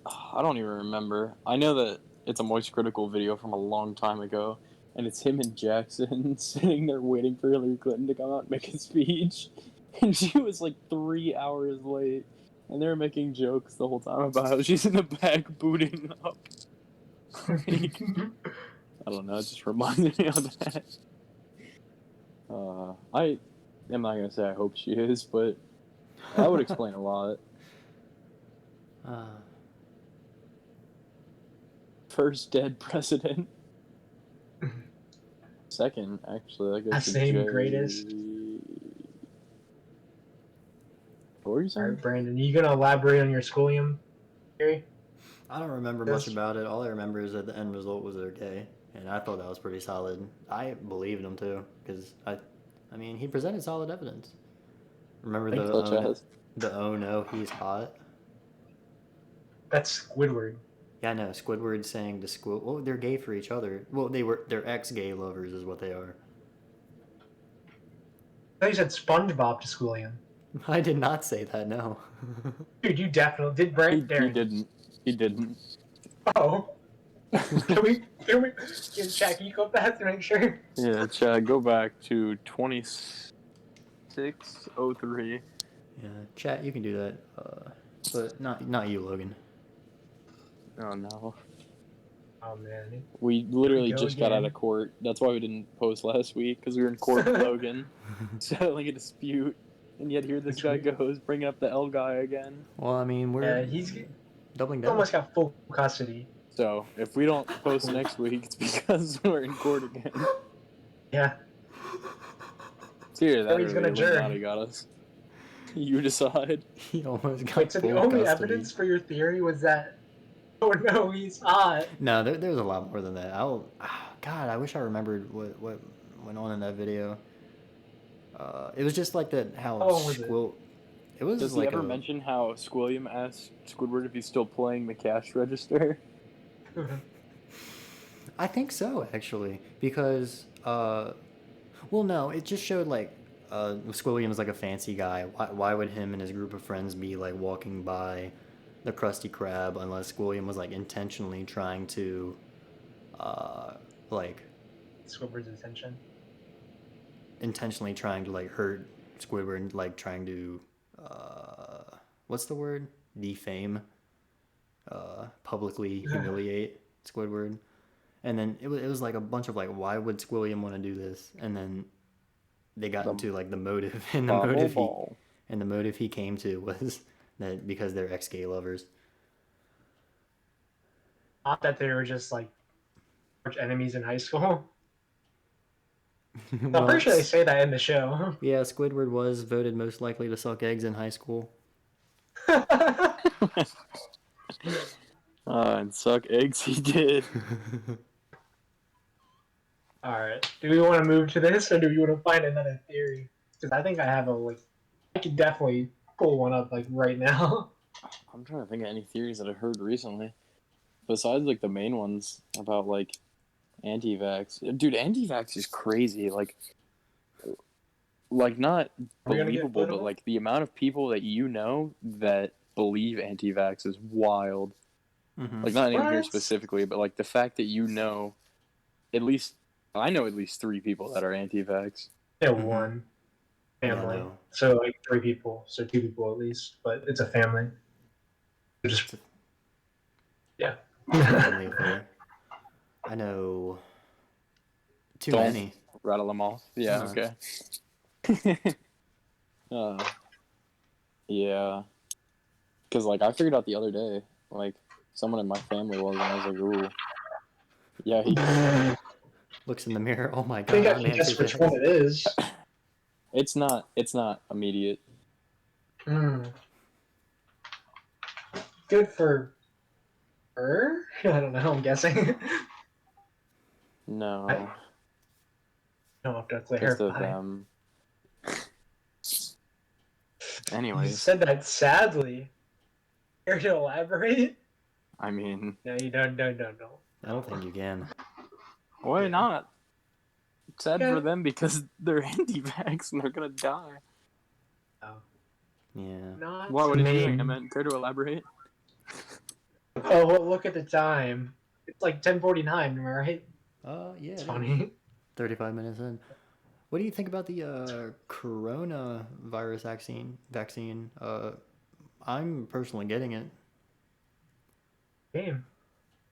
[SPEAKER 2] I don't even remember. I know that it's a Moist Critical video from a long time ago, and it's him and Jackson sitting there waiting for Hillary Clinton to come out and make a speech, and she was like 3 hours late, and they were making jokes the whole time about how she's in the back booting up. I don't know, it just reminded me of that. I am not gonna say I hope she is, but that would explain a lot. First dead president. Second, actually, I guess.
[SPEAKER 3] Last name greatest.
[SPEAKER 2] What were you
[SPEAKER 3] All
[SPEAKER 2] saying?
[SPEAKER 3] right, Brandon, you gonna elaborate on your schoolium theory?
[SPEAKER 1] I don't remember much about it. All I remember is that the end result was they're gay, and I thought that was pretty solid. I believed him too, because I mean, he presented solid evidence. Remember the oh no, he's hot.
[SPEAKER 3] That's Squidward.
[SPEAKER 1] Yeah, I know. Squidward saying to Squid, well, they're gay for each other. Well, they're ex-gay lovers, is what they are.
[SPEAKER 3] I thought you said SpongeBob to schoolium.
[SPEAKER 1] I did not say that. No.
[SPEAKER 3] Dude, you definitely did.
[SPEAKER 2] He didn't.
[SPEAKER 3] Oh. Can Jack, can you go back to make sure?
[SPEAKER 2] Yeah, Chad, go back to 2603.
[SPEAKER 1] Yeah, chat. You can do that, but not you, Logan.
[SPEAKER 2] Oh no.
[SPEAKER 3] Oh man.
[SPEAKER 2] We literally
[SPEAKER 3] Go
[SPEAKER 2] just got out
[SPEAKER 3] again.
[SPEAKER 2] of court. That's why we didn't post last week, because we were in court with Logan, settling a dispute, and yet here this guy goes, bringing up the L guy again.
[SPEAKER 1] Well, I mean, we're
[SPEAKER 3] He's
[SPEAKER 1] doubling down.
[SPEAKER 3] almost got full custody.
[SPEAKER 2] So if we don't post next week, it's because we're in court again.
[SPEAKER 3] Yeah.
[SPEAKER 2] It's either that
[SPEAKER 3] He's
[SPEAKER 2] or
[SPEAKER 3] gonna
[SPEAKER 2] the
[SPEAKER 3] adjourn.
[SPEAKER 2] Illuminati got us. You decide.
[SPEAKER 1] He almost got
[SPEAKER 3] Wait, so the
[SPEAKER 1] full
[SPEAKER 3] only
[SPEAKER 1] custody.
[SPEAKER 3] evidence for your theory was that, oh no, he's hot.
[SPEAKER 1] No, there's a lot more than that. God, I wish I remembered what went on in that video. It was just like that. How
[SPEAKER 3] How long was it?
[SPEAKER 1] It was
[SPEAKER 2] Does
[SPEAKER 1] like
[SPEAKER 2] he ever mention how Squilliam asked Squidward if he's still playing the cash register?
[SPEAKER 1] I think so, actually, because well, no, it just showed like Squilliam is like a fancy guy. Why would him and his group of friends be like walking by the Krusty Krab unless Squilliam was like intentionally trying to like
[SPEAKER 3] Squidward's attention.
[SPEAKER 1] intentionally trying to like hurt Squidward and like trying to what's the word? Defame, publicly humiliate Squidward. And then it was like a bunch of like, why would Squilliam want to do this? And then they got into like the motive, and the motive he came to was that because they're ex-gay lovers.
[SPEAKER 3] Not that they were just like arch enemies in high school.
[SPEAKER 1] Well,
[SPEAKER 3] I'm pretty sure they say that in the show.
[SPEAKER 1] yeah, Squidward was voted most likely to suck eggs in high school.
[SPEAKER 2] And suck eggs he did.
[SPEAKER 3] Alright. Do we want to move to this, or do we want to find another theory? Because I think I have I could definitely pull one up like right now.
[SPEAKER 2] I'm trying to think of any theories that I heard recently. Besides like the main ones about like anti-vax. Dude, anti-vax is crazy. Like not
[SPEAKER 3] Are we gonna get
[SPEAKER 2] believable, but
[SPEAKER 3] political?
[SPEAKER 2] like the amount of people that you know that believe anti-vax is wild.
[SPEAKER 1] Mm-hmm.
[SPEAKER 2] Like not in here
[SPEAKER 3] What?
[SPEAKER 2] specifically, but like the fact that you know I know at least 3 people that are anti-vax.
[SPEAKER 3] Yeah,
[SPEAKER 1] Mhm.
[SPEAKER 3] one family.
[SPEAKER 1] Yeah, no.
[SPEAKER 3] So like 3 people. So 2 people at least. But it's a family. Just yeah.
[SPEAKER 1] Definitely fair. I know too
[SPEAKER 2] Don't
[SPEAKER 1] many.
[SPEAKER 2] rattle them off. Yeah,
[SPEAKER 1] Uh-huh.
[SPEAKER 2] okay. Yeah. Because, like, I figured out the other day, like, someone in my family was, and I was like, ooh. Yeah,
[SPEAKER 1] Looks in the mirror. Oh my
[SPEAKER 3] I think
[SPEAKER 1] god,
[SPEAKER 3] I
[SPEAKER 1] I'm
[SPEAKER 3] can guess which one
[SPEAKER 1] anti-vax.
[SPEAKER 3] it is.
[SPEAKER 2] It's not immediate.
[SPEAKER 3] Hmm. Good for her? I don't know. I'm guessing.
[SPEAKER 2] No,
[SPEAKER 3] I don't have to
[SPEAKER 2] just of
[SPEAKER 3] clarify.
[SPEAKER 2] them.
[SPEAKER 3] You
[SPEAKER 2] Anyways,
[SPEAKER 3] said that sadly. Care to elaborate?
[SPEAKER 2] I mean,
[SPEAKER 3] No, you don't. No, no, no.
[SPEAKER 1] I don't think you can.
[SPEAKER 2] why
[SPEAKER 3] Yeah.
[SPEAKER 2] not? Sad
[SPEAKER 3] Yeah.
[SPEAKER 2] for them because they're anti-vax and they're gonna die.
[SPEAKER 3] No,
[SPEAKER 1] Yeah.
[SPEAKER 3] not
[SPEAKER 2] What did you think? I
[SPEAKER 3] name.
[SPEAKER 2] meant care to elaborate?
[SPEAKER 3] Oh, well, look at the time. It's like 10:49, am I right?
[SPEAKER 1] Yeah,
[SPEAKER 3] It's
[SPEAKER 1] it is.
[SPEAKER 3] funny.
[SPEAKER 1] 35 minutes in. What do you think about the coronavirus vaccine? I'm personally getting it.
[SPEAKER 3] Game.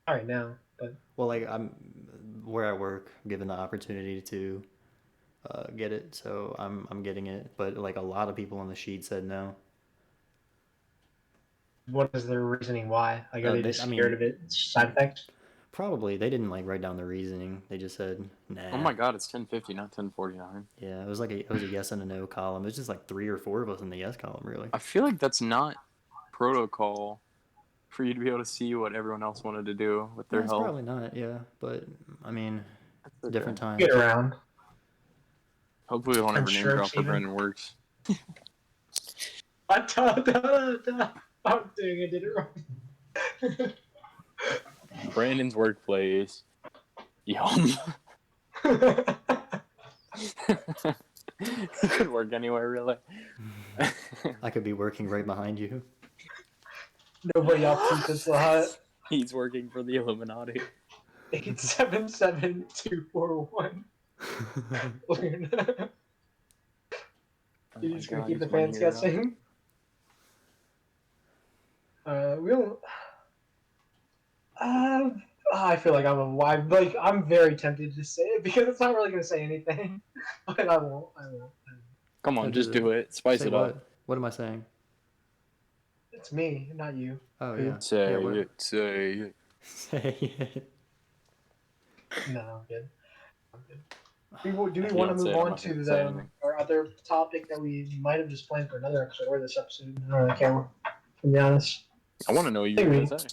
[SPEAKER 3] All right now, but
[SPEAKER 1] Well, like I'm where I work, given the opportunity to get it, so I'm getting it. But like a lot of people on the sheet said no.
[SPEAKER 3] what is their reasoning why? Like, are they
[SPEAKER 1] They,
[SPEAKER 3] just
[SPEAKER 1] I
[SPEAKER 3] scared
[SPEAKER 1] mean,
[SPEAKER 3] of its side effects?
[SPEAKER 1] probably they didn't like write down the reasoning. They just said
[SPEAKER 2] Oh
[SPEAKER 1] nah.
[SPEAKER 2] my god, it's 10:50, not 10:49.
[SPEAKER 1] Yeah, it was a yes and a no column. It was just like 3 or 4 of us in the yes column, really.
[SPEAKER 2] I feel like that's not protocol for you to be able to see what everyone else wanted to do with their
[SPEAKER 1] That's
[SPEAKER 2] health.
[SPEAKER 1] probably not. Yeah, but I mean,
[SPEAKER 2] That's okay.
[SPEAKER 1] different times.
[SPEAKER 3] Get around.
[SPEAKER 2] Hopefully, we won't
[SPEAKER 3] And
[SPEAKER 2] ever name
[SPEAKER 3] shirts
[SPEAKER 2] drop the
[SPEAKER 3] even.
[SPEAKER 2] Brandon Works.
[SPEAKER 3] I'm doing it. Did it wrong.
[SPEAKER 2] Brandon's workplace. Yum. He could work anywhere, really.
[SPEAKER 1] I could be working right behind you.
[SPEAKER 3] Nobody off pizza slot.
[SPEAKER 2] He's working for the Illuminati.
[SPEAKER 3] 877-241.
[SPEAKER 2] Oh
[SPEAKER 3] You're
[SPEAKER 2] my
[SPEAKER 3] just gonna
[SPEAKER 2] god,
[SPEAKER 3] keep the
[SPEAKER 2] he's my
[SPEAKER 3] fans
[SPEAKER 2] hero.
[SPEAKER 3] guessing. We'll. I feel like I'm very tempted to say it because it's not really gonna say anything, but I won't.
[SPEAKER 2] Come
[SPEAKER 1] No,
[SPEAKER 2] on, just do it. Spice
[SPEAKER 1] Say
[SPEAKER 2] it
[SPEAKER 1] what?
[SPEAKER 2] up.
[SPEAKER 1] What am I saying?
[SPEAKER 3] It's me, not you.
[SPEAKER 1] Oh
[SPEAKER 3] Who?
[SPEAKER 1] yeah.
[SPEAKER 2] Say
[SPEAKER 1] Yeah, what?
[SPEAKER 2] it. Say it.
[SPEAKER 1] Say it.
[SPEAKER 3] No, I'm good. Do we
[SPEAKER 2] If you
[SPEAKER 3] want to
[SPEAKER 2] don't say
[SPEAKER 3] move
[SPEAKER 2] it, I'm
[SPEAKER 3] on
[SPEAKER 2] not
[SPEAKER 3] to
[SPEAKER 2] gonna say anything.
[SPEAKER 3] our other topic that we might have just planned for another episode or this episode? I don't really care, to be honest.
[SPEAKER 2] I want to know what you
[SPEAKER 3] Hey,
[SPEAKER 2] were
[SPEAKER 3] we-
[SPEAKER 2] gonna say.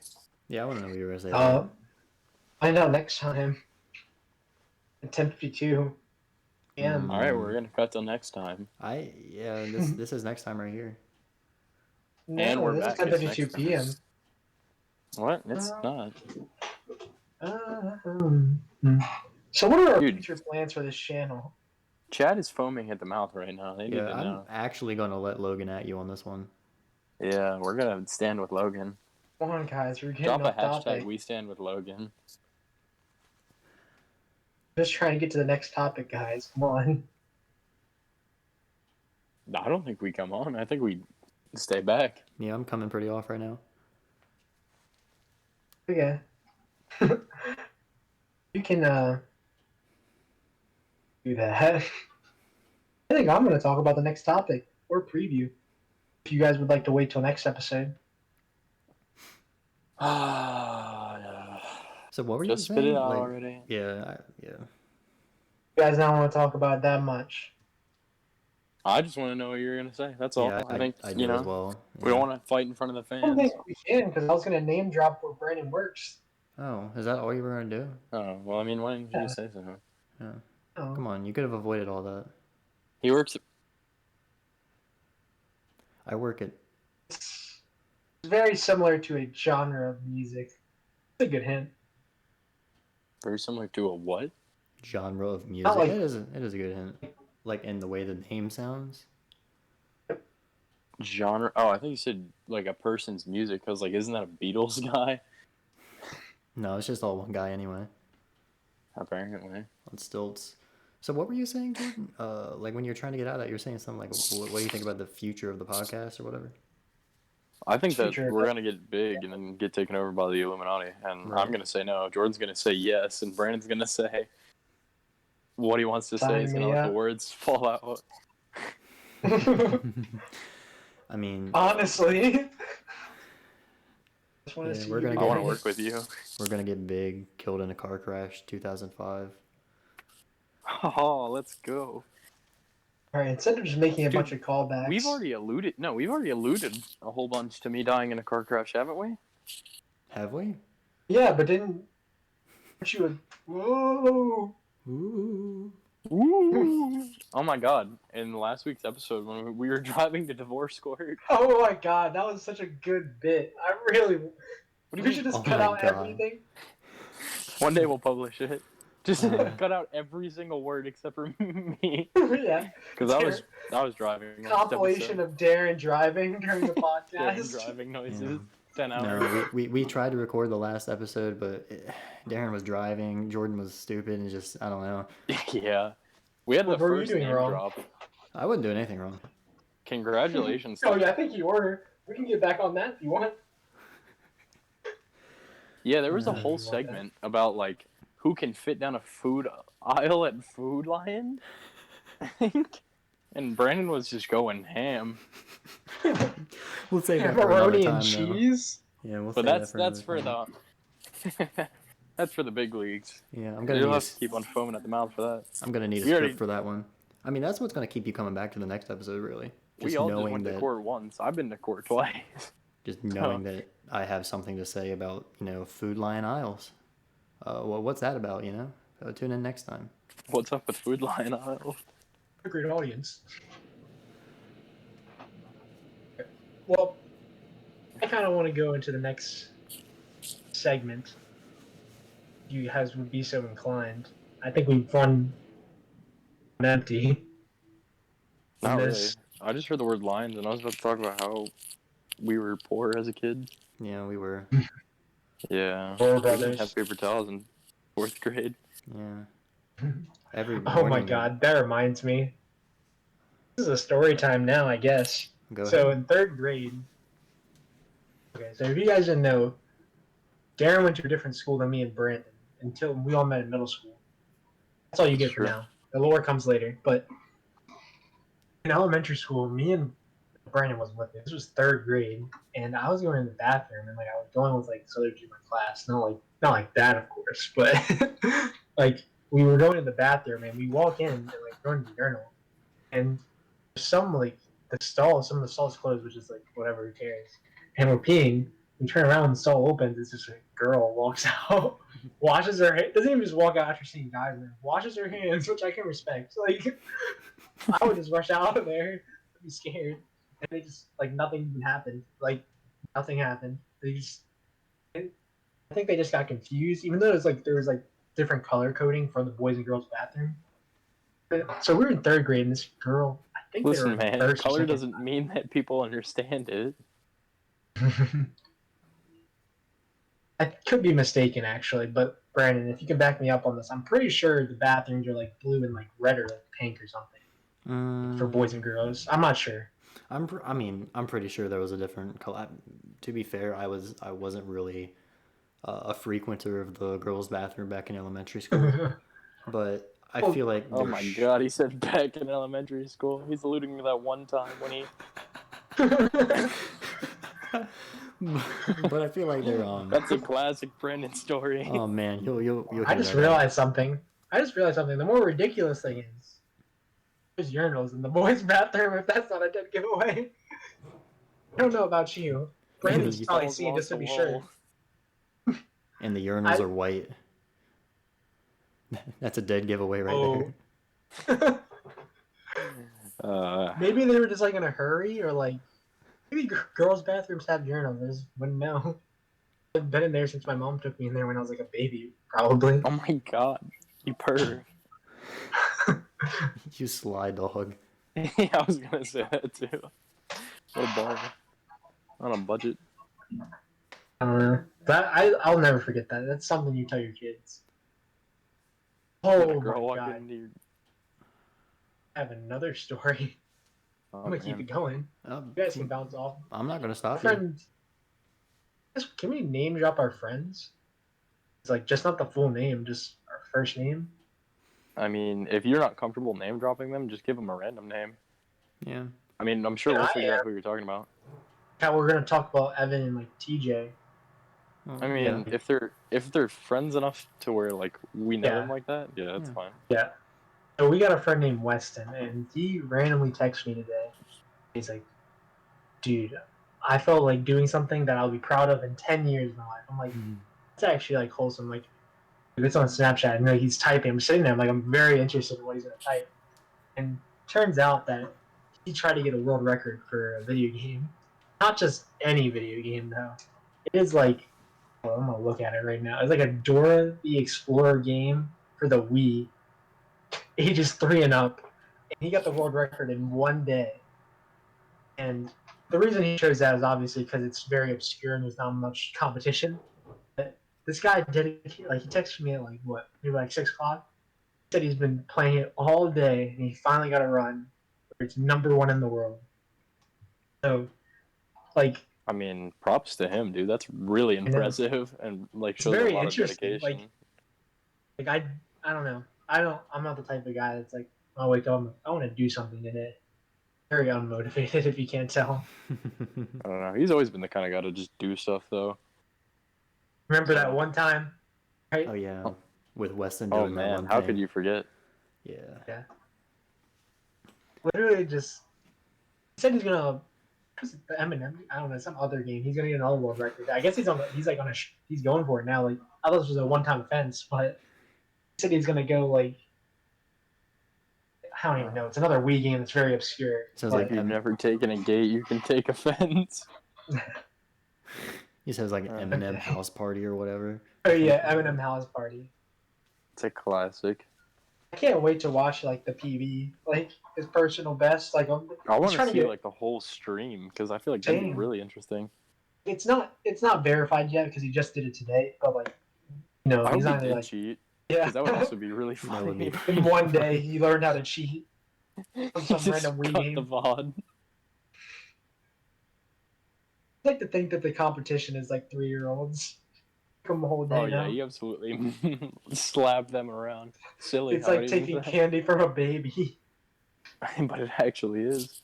[SPEAKER 1] Yeah, I want to know what you were gonna say.
[SPEAKER 3] Find out next time at 10:52 p.m.
[SPEAKER 2] All right, we're gonna cut till next time.
[SPEAKER 1] This is next time right here.
[SPEAKER 3] No,
[SPEAKER 2] And we're
[SPEAKER 3] this
[SPEAKER 2] back.
[SPEAKER 3] is
[SPEAKER 2] It's
[SPEAKER 3] 10:52
[SPEAKER 2] next time.
[SPEAKER 3] p.m.
[SPEAKER 2] What? It's not.
[SPEAKER 3] So what are our
[SPEAKER 2] Dude.
[SPEAKER 3] future plans for this channel?
[SPEAKER 2] Chad is foaming at the mouth right now. They need
[SPEAKER 1] Yeah,
[SPEAKER 2] to
[SPEAKER 1] I'm
[SPEAKER 2] know.
[SPEAKER 1] actually gonna let Logan at you on this one.
[SPEAKER 2] Yeah, we're gonna stand with Logan.
[SPEAKER 3] Come on, guys, we're getting
[SPEAKER 2] Drop a
[SPEAKER 3] off topic.
[SPEAKER 2] hashtag. We stand with Logan.
[SPEAKER 3] Just trying to get to the next topic, guys. Come on.
[SPEAKER 2] I don't think we come on. I think we stay back.
[SPEAKER 1] Yeah, I'm coming pretty off right now.
[SPEAKER 3] Okay. You can do that. I think I'm going to talk about the next topic or preview. If you guys would like to wait till next episode.
[SPEAKER 2] Ah,
[SPEAKER 1] So what were you
[SPEAKER 2] just
[SPEAKER 1] saying?
[SPEAKER 2] spit it out
[SPEAKER 1] Like,
[SPEAKER 2] already.
[SPEAKER 1] yeah.
[SPEAKER 3] You guys don't want to talk about it that much.
[SPEAKER 2] I just want to know what you're gonna say. That's all.
[SPEAKER 1] Yeah,
[SPEAKER 2] I think
[SPEAKER 1] I
[SPEAKER 2] you
[SPEAKER 1] do
[SPEAKER 2] know
[SPEAKER 1] as well.
[SPEAKER 2] we don't want to fight in front of the
[SPEAKER 3] I don't
[SPEAKER 2] fans.
[SPEAKER 3] think we can because I was going to name drop where Brandon works.
[SPEAKER 1] Oh, is that all you were gonna do?
[SPEAKER 2] Oh well, I mean, why didn't you
[SPEAKER 3] Yeah.
[SPEAKER 2] just say so?
[SPEAKER 1] Yeah.
[SPEAKER 3] Oh.
[SPEAKER 1] Come on, you could have avoided all that.
[SPEAKER 2] He works.
[SPEAKER 1] I work at.
[SPEAKER 3] It's very similar to a genre of music. It's a good hint.
[SPEAKER 2] Very similar to a what?
[SPEAKER 1] Genre of music.
[SPEAKER 3] like-
[SPEAKER 1] It is a good hint. Like in the way the name sounds.
[SPEAKER 2] Genre? Oh, I think you said like a person's music. I was like, isn't that a Beatles guy?
[SPEAKER 1] No, it's just all one guy anyway.
[SPEAKER 2] Apparently.
[SPEAKER 1] On stilts. So what were you saying, Jordan? Like when you're trying to get out of that, you're saying something like, what do you think about the future of the podcast or whatever?
[SPEAKER 2] I think that
[SPEAKER 3] Future.
[SPEAKER 2] we're gonna get big and then get taken over by the Illuminati, and
[SPEAKER 1] Right.
[SPEAKER 2] I'm gonna say no. Jordan's gonna say yes, and Brandon's gonna say what he wants to say. He's
[SPEAKER 3] Sign
[SPEAKER 2] gonna
[SPEAKER 3] me
[SPEAKER 2] let the
[SPEAKER 3] up.
[SPEAKER 2] words fall out.
[SPEAKER 1] I mean,
[SPEAKER 3] Honestly. Just wanna
[SPEAKER 1] Yeah,
[SPEAKER 3] see
[SPEAKER 1] we're
[SPEAKER 3] you
[SPEAKER 1] gonna
[SPEAKER 2] I
[SPEAKER 1] get
[SPEAKER 2] want to
[SPEAKER 3] guys.
[SPEAKER 2] work with you.
[SPEAKER 1] we're gonna get big, killed in a car crash, 2005.
[SPEAKER 2] Oh, let's go.
[SPEAKER 3] All right, instead of just making a
[SPEAKER 2] Dude,
[SPEAKER 3] bunch of callbacks,
[SPEAKER 2] We've already alluded a whole bunch to me dying in a car crash, haven't we?
[SPEAKER 1] Have we?
[SPEAKER 3] yeah, but didn't you? Whoa!
[SPEAKER 1] Ooh.
[SPEAKER 2] Ooh. Oh my god. In last week's episode when we were driving to divorce court.
[SPEAKER 3] Oh my god, that was such a good bit. I really.
[SPEAKER 2] What do you
[SPEAKER 3] We
[SPEAKER 2] mean?
[SPEAKER 3] should just
[SPEAKER 1] Oh
[SPEAKER 3] cut
[SPEAKER 1] my
[SPEAKER 3] out
[SPEAKER 1] God.
[SPEAKER 3] everything.
[SPEAKER 2] One day we'll publish it. Just
[SPEAKER 1] Uh.
[SPEAKER 2] cut out every single word except for me.
[SPEAKER 3] yeah.
[SPEAKER 2] Because I was driving. last
[SPEAKER 3] Compilation
[SPEAKER 2] episode.
[SPEAKER 3] of Darren driving during the podcast.
[SPEAKER 2] Darren driving noises.
[SPEAKER 1] Yeah.
[SPEAKER 2] 10 hours.
[SPEAKER 1] No, we tried to record the last episode, but Darren was driving. Jordan was stupid and just, I don't know.
[SPEAKER 2] Yeah. We had
[SPEAKER 3] What
[SPEAKER 2] the
[SPEAKER 3] were you
[SPEAKER 2] first
[SPEAKER 3] doing
[SPEAKER 2] name
[SPEAKER 3] wrong?
[SPEAKER 2] drop.
[SPEAKER 1] I wouldn't do anything wrong.
[SPEAKER 2] Congratulations.
[SPEAKER 3] Oh yeah, I think you were. We can get back on that if you want.
[SPEAKER 2] Yeah, there was a
[SPEAKER 1] Uh,
[SPEAKER 2] whole segment about like who can fit down a food aisle at Food Lion, I think. And Brandon was just going ham.
[SPEAKER 1] We'll save that for another
[SPEAKER 3] Pepperoni
[SPEAKER 1] time,
[SPEAKER 3] and cheese.
[SPEAKER 1] though. Yeah, we'll
[SPEAKER 2] But
[SPEAKER 1] save
[SPEAKER 2] that's
[SPEAKER 1] that for
[SPEAKER 2] for
[SPEAKER 1] another time.
[SPEAKER 2] the that's for the big leagues.
[SPEAKER 1] Yeah, I'm gonna
[SPEAKER 2] You'll
[SPEAKER 1] need
[SPEAKER 2] have to keep on foaming at the mouth for that.
[SPEAKER 1] I'm gonna need a
[SPEAKER 2] We already-
[SPEAKER 1] script for that one. I mean, that's what's gonna keep you coming back to the next episode, really.
[SPEAKER 2] We all just went to court once. I've been to court twice.
[SPEAKER 1] Just knowing that I have something to say about, Food Lion aisles. Well, what's that about, Tune in next time.
[SPEAKER 2] What's up with Food Lion aisle?
[SPEAKER 3] A great audience. Well, I kind of want to go into the next segment. You guys would be so inclined. I think we've run empty.
[SPEAKER 2] Not really.
[SPEAKER 3] This-
[SPEAKER 2] I just heard the word lions, and I was about to talk about how we were poor as a kid.
[SPEAKER 1] Yeah, we were.
[SPEAKER 2] Yeah.
[SPEAKER 3] Poor
[SPEAKER 2] We didn't
[SPEAKER 3] brothers.
[SPEAKER 2] have paper towels in 4th grade.
[SPEAKER 1] Yeah. Every
[SPEAKER 3] Oh my
[SPEAKER 1] morning.
[SPEAKER 3] god, that reminds me. This is a story time now, I guess.
[SPEAKER 1] Go
[SPEAKER 3] So
[SPEAKER 1] ahead.
[SPEAKER 3] in 3rd grade, okay, so if you guys didn't know, Darren went to a different school than me and Brandon until we all met in middle school. That's all you get for
[SPEAKER 2] True.
[SPEAKER 3] now. The lore comes later. But in elementary school, me and Brandon wasn't with me. This was 3rd grade, and I was going in the bathroom, and I was going with this other dude in my class. Not like that, of course, but we were going to the bathroom, and we walk in and going to the urinal, and some of the stalls closed, which is whatever, who cares? And we're peeing. We turn around and the stall opens. It's just a girl walks out, washes her hands. Doesn't even just walk out after seeing guys in there. Washes her hands, which I can respect. I would just rush out of there, I'd be scared, and they just nothing even happened. Nothing happened. I think they just got confused, even though there was different color coding for the boys and girls bathroom. So we were in 3rd grade, and this girl, I think they
[SPEAKER 2] Listen,
[SPEAKER 3] were
[SPEAKER 2] man,
[SPEAKER 3] first or
[SPEAKER 2] color
[SPEAKER 3] second.
[SPEAKER 2] doesn't mean that people understand it.
[SPEAKER 3] I could be mistaken, actually, but Brandon, if you can back me up on this, I'm pretty sure the bathrooms are blue and red or pink or something for boys and girls. I'm not sure.
[SPEAKER 1] I'm pretty sure there was a different color. To be fair, I wasn't really a frequenter of the girls' bathroom back in elementary school, but I feel like.
[SPEAKER 2] Oh my god, he said back in elementary school. He's alluding to that one time when he.
[SPEAKER 1] But I feel like they're
[SPEAKER 2] That's a classic Brandon story.
[SPEAKER 1] Oh man, you'll
[SPEAKER 3] I
[SPEAKER 1] hear
[SPEAKER 3] just
[SPEAKER 1] that.
[SPEAKER 3] realized something. The more ridiculous thing is, there's urinals in the boys' bathroom. If that's not a dead giveaway, I don't know about you. Brandon's probably
[SPEAKER 2] Balls
[SPEAKER 3] seen
[SPEAKER 2] lost
[SPEAKER 3] just to
[SPEAKER 2] the
[SPEAKER 3] be
[SPEAKER 2] wall.
[SPEAKER 3] sure.
[SPEAKER 1] And the urinals are white. That's a dead giveaway right there.
[SPEAKER 3] Maybe they were just in a hurry, or maybe girls' bathrooms have urinals. I just wouldn't know. I've been in there since my mom took me in there when I was a baby, probably.
[SPEAKER 2] Oh my god, you perv.
[SPEAKER 1] You sly dog.
[SPEAKER 2] Yeah, I was gonna say that too. What a ball. On a budget.
[SPEAKER 3] I'll never forget that. That's something you tell your kids.
[SPEAKER 2] Let
[SPEAKER 3] Oh
[SPEAKER 2] a girl
[SPEAKER 3] my
[SPEAKER 2] walk
[SPEAKER 3] god.
[SPEAKER 2] into your...
[SPEAKER 3] I have another story.
[SPEAKER 2] Oh,
[SPEAKER 3] I'm gonna keep
[SPEAKER 2] man.
[SPEAKER 3] it going. You guys can bounce off.
[SPEAKER 1] I'm not gonna stop you.
[SPEAKER 3] Friend, can we name drop our friends? It's just not the full name, just our first name.
[SPEAKER 2] I mean, if you're not comfortable name dropping them, just give them a random name.
[SPEAKER 1] Yeah.
[SPEAKER 2] I mean, I'm sure
[SPEAKER 3] Yeah,
[SPEAKER 2] we'll
[SPEAKER 3] I
[SPEAKER 2] figure
[SPEAKER 3] am.
[SPEAKER 2] out who you're talking about.
[SPEAKER 3] How we're gonna talk about Evan and TJ.
[SPEAKER 2] I mean, if they're friends enough to where we know
[SPEAKER 3] Yeah.
[SPEAKER 2] them like that, yeah, that's
[SPEAKER 1] Yeah.
[SPEAKER 2] fine.
[SPEAKER 3] Yeah. So we got a friend named Weston, and he randomly texted me today. He's like, "Dude, I felt like doing something that I'll be proud of in 10 years of my life." I'm like, "It's actually like wholesome." Like, if it's on Snapchat, and like, he's typing. I'm sitting there. I'm like, I'm very interested in what he's gonna type. And turns out that he tried to get a world record for a video game. Not just any video game though. It is like, well, I'm gonna look at it right now. It's like a Dora the Explorer game for the Wii, ages 3 and up, and he got the world record in 1 day. And the reason he chose that is obviously because it's very obscure and there's not much competition. But this guy did it. Like, he texted me at like what, maybe like 6 o'clock. He said he's been playing it all day and he finally got a run where it's #1 in the world. So, like,
[SPEAKER 2] I mean, props to him, dude. That's really
[SPEAKER 3] you know,
[SPEAKER 2] impressive and like
[SPEAKER 3] it's
[SPEAKER 2] shows a
[SPEAKER 3] very
[SPEAKER 2] lot of
[SPEAKER 3] interesting.
[SPEAKER 2] dedication.
[SPEAKER 3] Like I don't know. I'm not the type of guy that's like, I wake up, I want to do something today. Very unmotivated, if you can't tell.
[SPEAKER 2] I don't know. He's always been the kind of guy to just do stuff, though.
[SPEAKER 3] Remember that one time, right?
[SPEAKER 1] Oh yeah, with Weston
[SPEAKER 2] Oh
[SPEAKER 1] doing that
[SPEAKER 2] man,
[SPEAKER 1] one
[SPEAKER 2] how
[SPEAKER 1] thing.
[SPEAKER 2] could you forget?
[SPEAKER 1] Yeah.
[SPEAKER 3] Yeah. Literally just he said he's gonna the Eminem. I don't know, some other game. He's gonna get another world record. I guess he's on. He's like on a. He's going for it now. Like, I thought this was a one-time offense, but he said he's gonna go like, I don't even know. It's another Wii game that's very obscure.
[SPEAKER 1] Sounds
[SPEAKER 3] but
[SPEAKER 1] like
[SPEAKER 2] If you've never taken a gate, you can take offense.
[SPEAKER 1] he says like an Eminem
[SPEAKER 3] Okay.
[SPEAKER 1] house party or whatever.
[SPEAKER 3] Oh yeah, Eminem House Party.
[SPEAKER 2] It's a classic.
[SPEAKER 3] I can't wait to watch like the PB, like his personal best. Like,
[SPEAKER 2] I want
[SPEAKER 3] trying
[SPEAKER 2] to
[SPEAKER 3] to
[SPEAKER 2] see
[SPEAKER 3] get.
[SPEAKER 2] like the whole stream because I feel like that'd be
[SPEAKER 3] Same.
[SPEAKER 2] really interesting.
[SPEAKER 3] It's not verified yet because he just did it today. But like,
[SPEAKER 2] I
[SPEAKER 3] he's
[SPEAKER 2] hope
[SPEAKER 3] not
[SPEAKER 2] he did
[SPEAKER 3] like,
[SPEAKER 2] cheat
[SPEAKER 3] yeah.
[SPEAKER 2] because that would also be really
[SPEAKER 1] That would
[SPEAKER 2] funny.
[SPEAKER 1] be.
[SPEAKER 3] In 1 day, he learned how to cheat from
[SPEAKER 2] He
[SPEAKER 3] some
[SPEAKER 2] just
[SPEAKER 3] random Wii
[SPEAKER 2] cut
[SPEAKER 3] game.
[SPEAKER 2] the VOD.
[SPEAKER 3] I like to think that the competition is like 3-year-olds. Come the whole day
[SPEAKER 2] Oh yeah,
[SPEAKER 3] now.
[SPEAKER 2] you absolutely slap them around. Silly
[SPEAKER 3] It's
[SPEAKER 2] how
[SPEAKER 3] like
[SPEAKER 2] it
[SPEAKER 3] taking
[SPEAKER 2] even
[SPEAKER 3] candy from a baby.
[SPEAKER 2] but it actually is.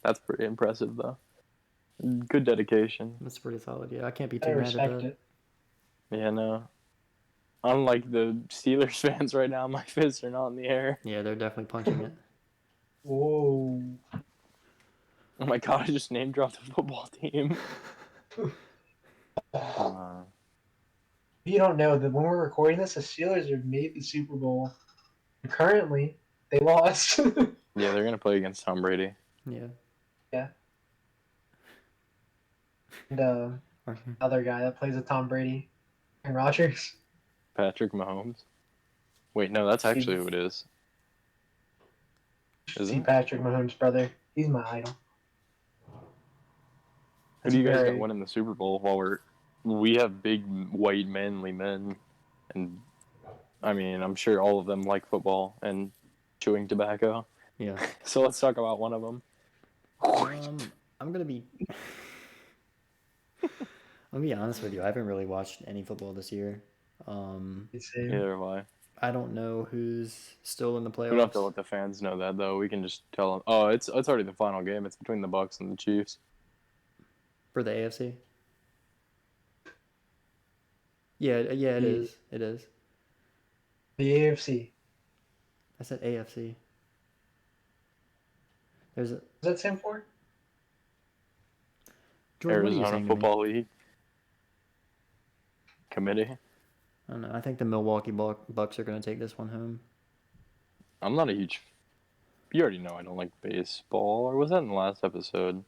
[SPEAKER 2] That's pretty impressive though. Good dedication.
[SPEAKER 1] That's pretty solid. Yeah, I can't be
[SPEAKER 3] I
[SPEAKER 1] too mad at
[SPEAKER 3] respect
[SPEAKER 1] that.
[SPEAKER 3] it.
[SPEAKER 2] Yeah, no. Unlike the Steelers fans right now, my fists are not in the air.
[SPEAKER 1] Yeah, they're definitely punching it.
[SPEAKER 3] Whoa.
[SPEAKER 2] Oh my god, I just name dropped the football team.
[SPEAKER 3] You don't know that when we're recording this, the Steelers have made the Super Bowl. And currently, they lost.
[SPEAKER 2] Yeah, they're gonna play against Tom Brady.
[SPEAKER 1] Yeah.
[SPEAKER 3] Yeah. And
[SPEAKER 1] Okay.
[SPEAKER 3] other guy that plays with Tom Brady, Aaron Rodgers.
[SPEAKER 2] Patrick Mahomes. Wait, no, that's actually who it is. Is
[SPEAKER 3] See
[SPEAKER 2] it?
[SPEAKER 3] Patrick Mahomes' brother. He's my idol.
[SPEAKER 2] Who do you guys
[SPEAKER 3] very-
[SPEAKER 2] got winning the Super Bowl while we have big white manly men, and I mean I'm sure all of them like football and chewing tobacco.
[SPEAKER 1] Yeah.
[SPEAKER 2] So let's talk about one of them.
[SPEAKER 1] I'm gonna be. I'll be honest with you. I haven't really watched any football this year.
[SPEAKER 2] Neither have I.
[SPEAKER 1] I don't know who's still in the playoffs.
[SPEAKER 2] We don't have to let the fans know that though. We can just tell them. Oh, it's already the final game. It's between the Bucks and the Chiefs.
[SPEAKER 1] For the AFC. Yeah, it is. It is.
[SPEAKER 3] The AFC.
[SPEAKER 1] I said AFC. There's a
[SPEAKER 3] What does that stand for?
[SPEAKER 1] Jordan, what are you
[SPEAKER 2] Arizona
[SPEAKER 1] saying to me?
[SPEAKER 2] Football League Committee.
[SPEAKER 1] I don't know. I think the Milwaukee Bucks are going to take this one home.
[SPEAKER 2] I'm not a huge. You already know I don't like baseball. Or was that in the last episode?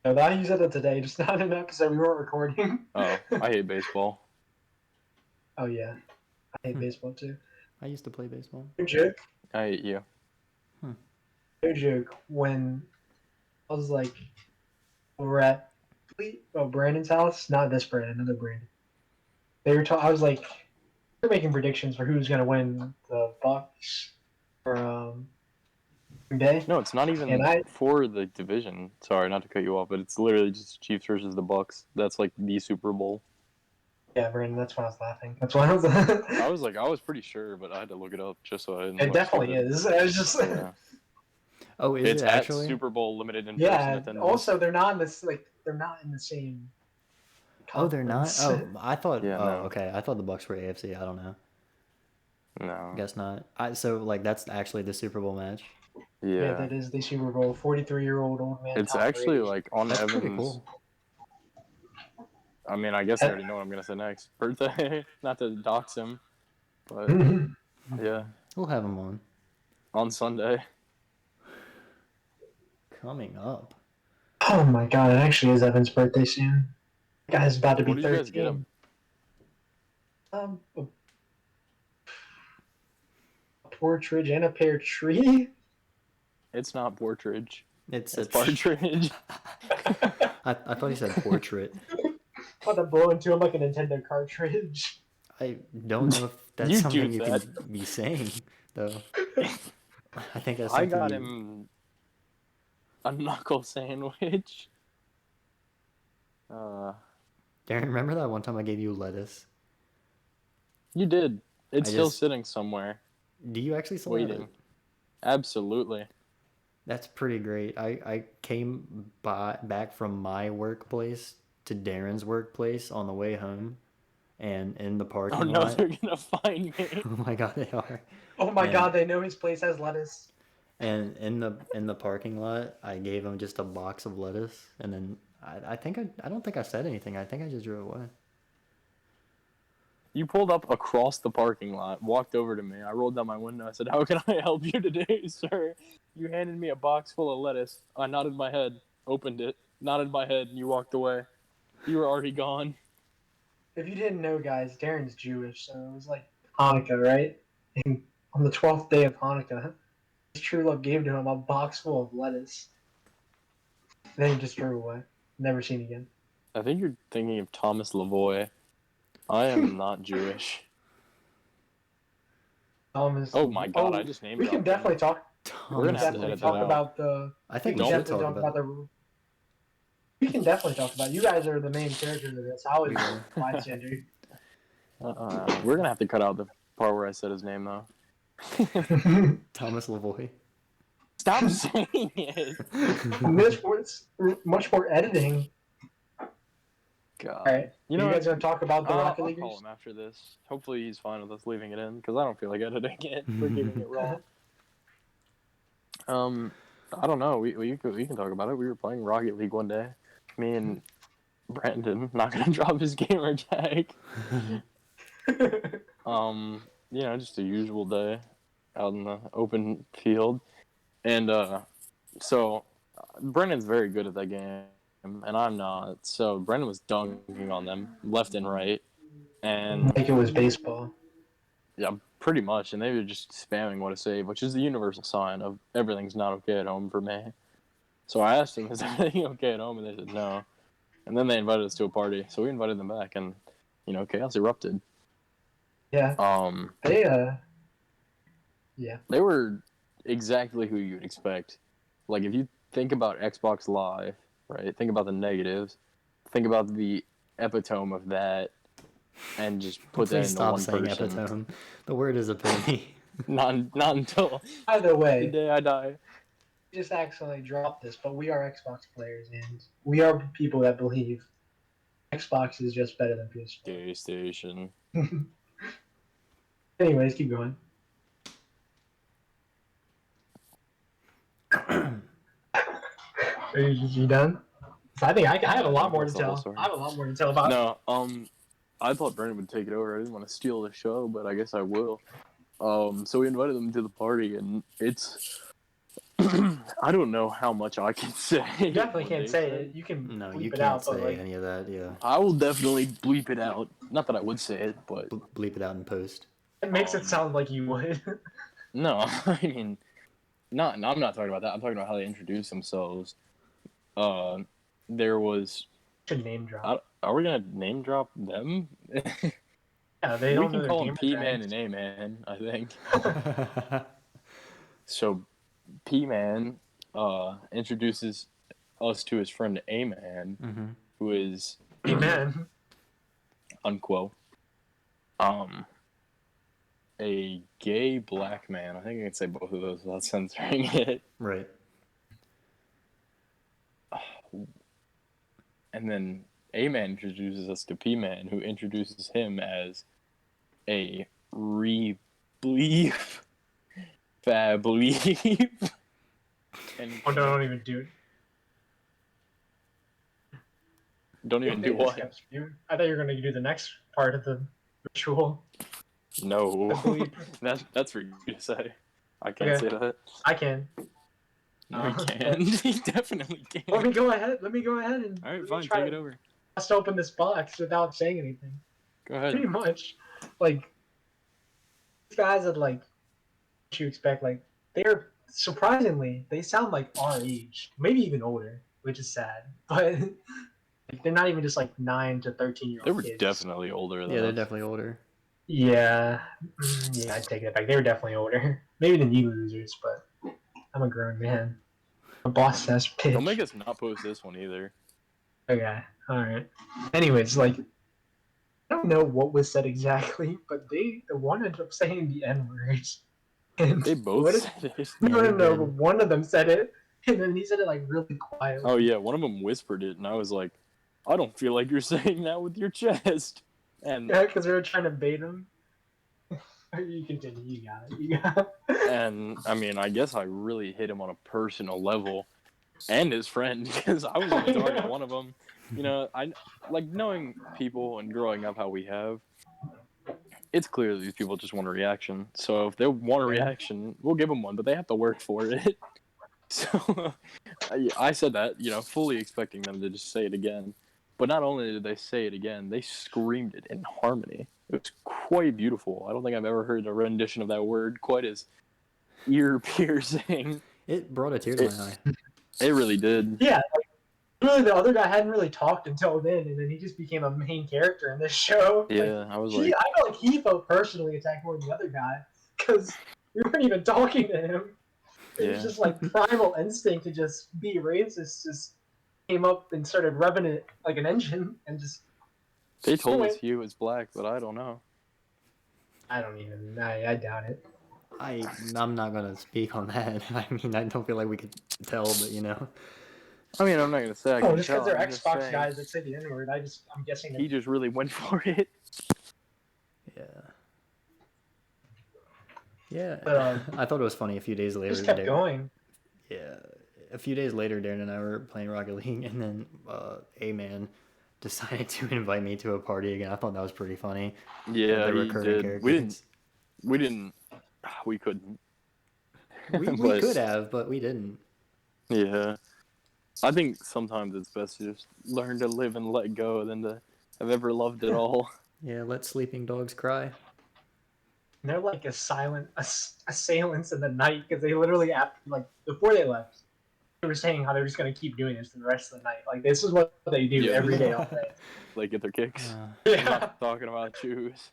[SPEAKER 3] No, that you said that today, just not in an episode we weren't recording.
[SPEAKER 2] Oh, I hate baseball.
[SPEAKER 3] Oh yeah, I hate baseball too.
[SPEAKER 1] I used to play baseball.
[SPEAKER 3] No joke.
[SPEAKER 2] I hate you.
[SPEAKER 3] No joke. When I was like, we're at Brandon's house, not this Brandon, another Brandon. They were I was like, they're making predictions for who's gonna win the Bucks for day.
[SPEAKER 2] No, it's not even for the division. Sorry, not to cut you off, but it's literally just Chiefs versus the Bucks. That's like the Super Bowl.
[SPEAKER 3] Yeah, Brandon, that's why I was laughing. That's why I was.
[SPEAKER 2] I was pretty sure, but I had to look it up just so I didn't.
[SPEAKER 3] It definitely is. I was just.
[SPEAKER 2] Yeah.
[SPEAKER 1] Oh, is
[SPEAKER 2] It's
[SPEAKER 1] it
[SPEAKER 2] at
[SPEAKER 1] actually?
[SPEAKER 2] Super Bowl limited in
[SPEAKER 3] Yeah.
[SPEAKER 2] person.
[SPEAKER 3] Also, they're not in this. Like, they're not in the same.
[SPEAKER 1] Oh, they're not.
[SPEAKER 3] conference.
[SPEAKER 1] Oh, I thought.
[SPEAKER 2] Yeah,
[SPEAKER 1] oh,
[SPEAKER 2] no.
[SPEAKER 1] okay. I thought the Bucks were AFC. I don't know.
[SPEAKER 2] No.
[SPEAKER 1] Guess not. So like that's actually the Super Bowl match.
[SPEAKER 3] Yeah,
[SPEAKER 2] Yeah.
[SPEAKER 3] that is the Super Bowl. 43-year-old old man.
[SPEAKER 2] It's
[SPEAKER 3] Tom
[SPEAKER 2] actually
[SPEAKER 3] Brady.
[SPEAKER 2] like on
[SPEAKER 1] That's pretty
[SPEAKER 2] Evan's.
[SPEAKER 1] cool.
[SPEAKER 2] I mean, I guess I already know what I'm gonna say next. Birthday, not to dox him, but yeah,
[SPEAKER 1] We'll have him on.
[SPEAKER 2] on Sunday.
[SPEAKER 1] Coming up.
[SPEAKER 3] Oh my god, it actually is Evan's birthday soon. The guy's about to be
[SPEAKER 2] What did you guys get
[SPEAKER 3] 13.
[SPEAKER 2] him?
[SPEAKER 3] A partridge and a pear tree?
[SPEAKER 2] It's not Portridge.
[SPEAKER 1] It's
[SPEAKER 2] It's Partridge.
[SPEAKER 1] I thought he said portrait.
[SPEAKER 3] About to blow into him like a Nintendo cartridge.
[SPEAKER 1] I don't know if that's
[SPEAKER 2] You
[SPEAKER 1] something
[SPEAKER 2] do
[SPEAKER 1] you
[SPEAKER 2] that.
[SPEAKER 1] can be saying though. I think that's
[SPEAKER 2] I
[SPEAKER 1] something
[SPEAKER 2] got
[SPEAKER 1] you.
[SPEAKER 2] him a knuckle sandwich.
[SPEAKER 1] Darren, remember that one time I gave you lettuce?
[SPEAKER 2] You did. It's
[SPEAKER 1] I
[SPEAKER 2] still
[SPEAKER 1] just-
[SPEAKER 2] sitting somewhere,
[SPEAKER 1] Do you actually still have
[SPEAKER 2] waiting.
[SPEAKER 1] it?
[SPEAKER 2] Absolutely.
[SPEAKER 1] That's pretty great. I came back from my workplace to Darren's workplace on the way home, and in the
[SPEAKER 2] Oh
[SPEAKER 1] parking
[SPEAKER 2] no,
[SPEAKER 1] lot.
[SPEAKER 2] they're gonna find me.
[SPEAKER 1] Oh my god, they are.
[SPEAKER 3] Oh my
[SPEAKER 1] And-
[SPEAKER 3] god, they know his place has lettuce.
[SPEAKER 1] And in the parking lot, I gave him just a box of lettuce, and then I think I don't think I said anything. I think I just drove away.
[SPEAKER 2] You pulled up across the parking lot, walked over to me. I rolled down my window. I said, "How can I help you today, sir?" You handed me a box full of lettuce. I nodded my head, opened it, nodded my head, and you walked away. You were already gone.
[SPEAKER 3] If you didn't know, guys, Darren's Jewish, so it was like Hanukkah, right? And on the 12th day of Hanukkah, his true love gave to him a box full of lettuce. Then he just drove away. Never seen again.
[SPEAKER 2] I think you're thinking of Thomas Lavoie. I am not Jewish.
[SPEAKER 3] Thomas.
[SPEAKER 2] Oh my god, I just named
[SPEAKER 3] We can definitely talk.
[SPEAKER 2] We're gonna have to
[SPEAKER 3] Definitely
[SPEAKER 2] edit that
[SPEAKER 3] talk
[SPEAKER 2] out.
[SPEAKER 3] about the.
[SPEAKER 1] I think
[SPEAKER 3] We
[SPEAKER 1] we
[SPEAKER 3] can
[SPEAKER 1] should
[SPEAKER 3] definitely
[SPEAKER 1] talk about it.
[SPEAKER 3] the. We can definitely talk about. You guys are the main characters of this. I was
[SPEAKER 1] We
[SPEAKER 3] the
[SPEAKER 1] are.
[SPEAKER 3] bystander.
[SPEAKER 2] We're gonna have to cut out the part where I said his name, though.
[SPEAKER 1] Thomas Lavoie.
[SPEAKER 2] Stop saying it.
[SPEAKER 3] Much more editing.
[SPEAKER 2] God.
[SPEAKER 3] All right.
[SPEAKER 2] You
[SPEAKER 3] You
[SPEAKER 2] know,
[SPEAKER 3] guys gonna talk about the Rocket
[SPEAKER 2] I'll
[SPEAKER 3] Leaguers?
[SPEAKER 2] call him after this. Hopefully he's fine with us leaving it in, because I don't feel like editing it. We're keeping it raw. I don't know. We can talk about it. We were playing Rocket League one day. Me and Brandon, not gonna drop his gamer tag. You know, just a usual day out in the open field, and so Brandon's very good at that game, and I'm not. So Brandon was dunking on them left and right, and
[SPEAKER 3] Like it was baseball.
[SPEAKER 2] yeah, pretty much. And they were just spamming what a save, which is the universal sign of everything's not okay at home for me. So I asked them, "Is everything okay at home?" And they said no. And then they invited us to a party, so we invited them back, and you know, chaos erupted.
[SPEAKER 3] Yeah. Yeah.
[SPEAKER 2] They were exactly who you'd expect. Like, if you think about Xbox Live, right? Think about the negatives. Think about the epitome of that, and just put that
[SPEAKER 1] Please
[SPEAKER 2] into
[SPEAKER 1] stop
[SPEAKER 2] one
[SPEAKER 1] saying
[SPEAKER 2] person.
[SPEAKER 1] epitome. The word is epitome.
[SPEAKER 2] Not until
[SPEAKER 3] Either
[SPEAKER 2] the
[SPEAKER 3] way,
[SPEAKER 2] day I die.
[SPEAKER 3] we just accidentally dropped this, but we are Xbox players, and we are people that believe Xbox is just better than PS4.
[SPEAKER 2] PlayStation.
[SPEAKER 3] Anyways, keep going. Are you done? I think I have a lot more to
[SPEAKER 2] That's the whole
[SPEAKER 3] tell.
[SPEAKER 2] story.
[SPEAKER 3] I have a lot more to tell about.
[SPEAKER 2] No, I thought Brandon would take it over. I didn't want to steal the show, but I guess I will. So we invited them to the party, and it's I don't know how much I can say.
[SPEAKER 3] You definitely
[SPEAKER 2] what
[SPEAKER 3] can't
[SPEAKER 2] they
[SPEAKER 3] say
[SPEAKER 2] said.
[SPEAKER 3] it. You can
[SPEAKER 1] No,
[SPEAKER 3] bleep
[SPEAKER 1] you
[SPEAKER 3] it
[SPEAKER 1] can't
[SPEAKER 3] out,
[SPEAKER 1] say
[SPEAKER 3] but like,
[SPEAKER 1] any of that. Yeah,
[SPEAKER 2] I will definitely bleep it out. Not that I would say it, but
[SPEAKER 1] bleep it out in post.
[SPEAKER 3] it makes it sound like you would.
[SPEAKER 2] no. I mean, I'm not talking about that. I'm talking about how they introduced themselves. There was.
[SPEAKER 3] Should name drop.
[SPEAKER 2] Are we gonna name drop them?
[SPEAKER 3] Yeah, they
[SPEAKER 2] We
[SPEAKER 3] don't know
[SPEAKER 2] can
[SPEAKER 3] their
[SPEAKER 2] call them
[SPEAKER 3] gamer
[SPEAKER 2] P-Man
[SPEAKER 3] tags.
[SPEAKER 2] and A-Man, I think. So P-Man introduces us to his friend A-Man,
[SPEAKER 1] Mm-hmm.
[SPEAKER 2] who is
[SPEAKER 3] Amen.
[SPEAKER 2] unquote a gay black man. I think I can say both of those without censoring it.
[SPEAKER 1] Right.
[SPEAKER 2] And then A-Man introduces us to P-Man, who introduces him as a Believe. Fab believe. And
[SPEAKER 3] Oh no, don't even do it.
[SPEAKER 2] don't even do what?
[SPEAKER 3] I thought you were going to do the next part of the ritual.
[SPEAKER 2] No.
[SPEAKER 3] I believe.
[SPEAKER 2] That's for you to say. I can't
[SPEAKER 3] Okay.
[SPEAKER 2] say that.
[SPEAKER 3] I can.
[SPEAKER 2] No, he can. He definitely can.
[SPEAKER 3] Let me go ahead. Let me go ahead and
[SPEAKER 2] Alright, fine,
[SPEAKER 3] try
[SPEAKER 2] take it
[SPEAKER 3] to
[SPEAKER 2] over.
[SPEAKER 3] bust open this box without saying anything.
[SPEAKER 2] Go ahead.
[SPEAKER 3] Pretty much, like these guys that like what you expect. Like they're surprisingly, they sound like our age, maybe even older, which is sad. But like, they're not even just like 9 to 13-year-old
[SPEAKER 2] They were
[SPEAKER 3] kids.
[SPEAKER 2] definitely older than
[SPEAKER 1] Yeah, they're
[SPEAKER 2] us.
[SPEAKER 1] definitely older.
[SPEAKER 3] Yeah, yeah, I'd take it back. They were definitely older, maybe than you losers. But I'm a grown man. A boss ass bitch.
[SPEAKER 2] Don't make us not post this one either.
[SPEAKER 3] Okay, all right. Anyways, like I don't know what was said exactly, but the one ended up saying the N words. And
[SPEAKER 2] They both said it.
[SPEAKER 3] no,
[SPEAKER 1] Yeah,
[SPEAKER 3] no,
[SPEAKER 1] they
[SPEAKER 3] no.
[SPEAKER 1] did.
[SPEAKER 3] But one of them said it, and then he said it like really quietly.
[SPEAKER 2] Oh yeah, one of them whispered it, and I was like, I don't feel like you're saying that with your chest. And
[SPEAKER 3] Yeah, because they were trying to bait him. You continue. You got it. You got it.
[SPEAKER 2] and I mean, I guess I really hit him on a personal level, and his friend, because I was going to target one of them. You know, I like knowing people and growing up how we have. It's clear that these people just want a reaction. So if they want a reaction, we'll give them one, but they have to work for it. So I said that, you know, fully expecting them to just say it again. But not only did they say it again, they screamed it in harmony. It was quite beautiful. I don't think I've ever heard a rendition of that word quite as ear piercing.
[SPEAKER 1] It brought a tear to my eye.
[SPEAKER 2] It really did.
[SPEAKER 3] Yeah. Really, the other guy hadn't really talked until then, and then he just became a main character in this show.
[SPEAKER 2] Yeah,
[SPEAKER 3] Like,
[SPEAKER 2] I was like,
[SPEAKER 3] I felt like he felt personally attacked more than the other guy because we weren't even talking to him. It was
[SPEAKER 2] yeah.
[SPEAKER 3] just like primal instinct to just be racist just came up and started revving it like an engine and just.
[SPEAKER 2] They told us he was black, but I don't know.
[SPEAKER 3] I don't even. I doubt it.
[SPEAKER 1] I'm not gonna speak on that. I mean, I don't feel like we could tell, but you know.
[SPEAKER 2] I mean, I'm not gonna say I
[SPEAKER 3] Oh,
[SPEAKER 2] can
[SPEAKER 3] just
[SPEAKER 2] tell.
[SPEAKER 3] because they're
[SPEAKER 2] I'm just
[SPEAKER 3] Xbox
[SPEAKER 2] saying
[SPEAKER 3] guys that say the N word, I'm guessing
[SPEAKER 2] he just really went for it.
[SPEAKER 1] Yeah. Yeah.
[SPEAKER 3] But,
[SPEAKER 1] I thought it was funny a few days later.
[SPEAKER 3] just kept going.
[SPEAKER 1] Yeah. A few days later, Darren and I were playing Rocket League, and then A-Man decided to invite me to a party again. I thought that was pretty funny.
[SPEAKER 2] Yeah,
[SPEAKER 1] The
[SPEAKER 2] he
[SPEAKER 1] recurring
[SPEAKER 2] did.
[SPEAKER 1] characters.
[SPEAKER 2] We couldn't.
[SPEAKER 1] We
[SPEAKER 2] But-
[SPEAKER 1] could have, but we didn't.
[SPEAKER 2] Yeah. I think sometimes it's best to just learn to live and let go than to have ever loved it all.
[SPEAKER 1] Yeah, let sleeping dogs cry.
[SPEAKER 3] And they're like a silent assailants in the night because they literally, like before they left, they were saying how they're just gonna keep doing this for the rest of the night. Like this is what they do
[SPEAKER 2] Yeah.
[SPEAKER 3] every day, all day.
[SPEAKER 2] Like get their kicks.
[SPEAKER 1] Uh,
[SPEAKER 2] I'm not talking about shoes.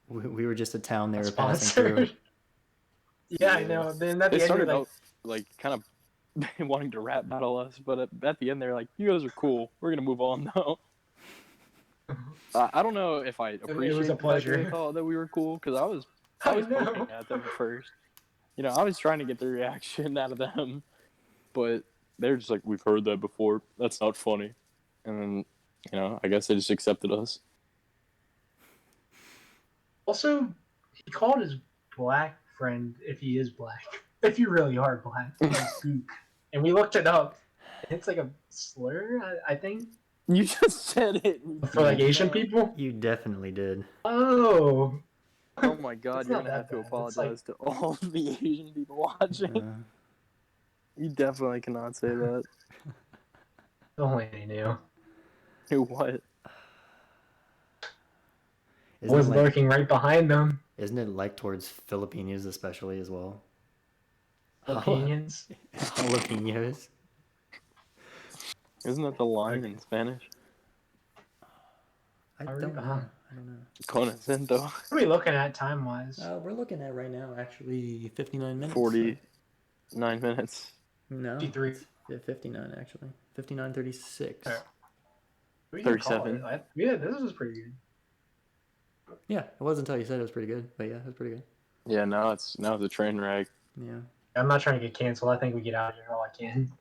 [SPEAKER 1] we were just a town they were passing through.
[SPEAKER 3] Sponsored. Yeah, I know. Then at
[SPEAKER 2] They
[SPEAKER 3] the end,
[SPEAKER 2] started
[SPEAKER 3] you're
[SPEAKER 2] out like kind of wanting to rap battle us, but at the end they're like, "You guys are cool. We're gonna move on now." I don't know if I appreciate
[SPEAKER 3] was a
[SPEAKER 2] the fact that they
[SPEAKER 3] pleasure.
[SPEAKER 2] thought that we were cool because I was
[SPEAKER 3] I
[SPEAKER 2] poking
[SPEAKER 3] know.
[SPEAKER 2] at them at first. You know, I was trying to get the reaction out of them, but they're just like, "We've heard that before. That's not funny," and then you know, I guess they just accepted us.
[SPEAKER 3] Also, he called his black friend, if he is black, if you really are black, like gook. And we looked it up. It's like a slur, I think,
[SPEAKER 2] You just said it
[SPEAKER 3] for like Asian people.
[SPEAKER 1] You definitely did.
[SPEAKER 3] Oh.
[SPEAKER 2] Oh my god,
[SPEAKER 3] It's
[SPEAKER 2] you're
[SPEAKER 3] not
[SPEAKER 2] gonna have
[SPEAKER 3] that
[SPEAKER 2] to
[SPEAKER 3] bad.
[SPEAKER 2] apologize to all the Asian people watching.
[SPEAKER 1] Uh,
[SPEAKER 2] You definitely cannot say that.
[SPEAKER 3] Only they knew.
[SPEAKER 2] Who what?
[SPEAKER 1] isn't
[SPEAKER 3] Was
[SPEAKER 1] it like,
[SPEAKER 3] lurking right behind them.
[SPEAKER 1] isn't it like towards Filipinos especially as well?
[SPEAKER 3] Opinions.
[SPEAKER 1] Jalapenos.
[SPEAKER 2] Isn't that the line in Spanish?
[SPEAKER 1] I
[SPEAKER 3] Are
[SPEAKER 1] don't
[SPEAKER 3] we-
[SPEAKER 1] know. I don't know.
[SPEAKER 2] Con acento.
[SPEAKER 3] What are we looking at time wise?
[SPEAKER 1] We're looking at right now actually 59 minutes.
[SPEAKER 2] 49 minutes.
[SPEAKER 1] No,
[SPEAKER 3] 53.
[SPEAKER 1] it's 59 actually. 59:36.
[SPEAKER 3] Alright.
[SPEAKER 2] 37.
[SPEAKER 3] Yeah, this was pretty good.
[SPEAKER 1] Yeah, it was until you said it was pretty good, but yeah, it was pretty good.
[SPEAKER 2] Yeah, now it's a train wreck.
[SPEAKER 1] Yeah.
[SPEAKER 3] I'm not trying to get canceled. I think we get out of here all I can.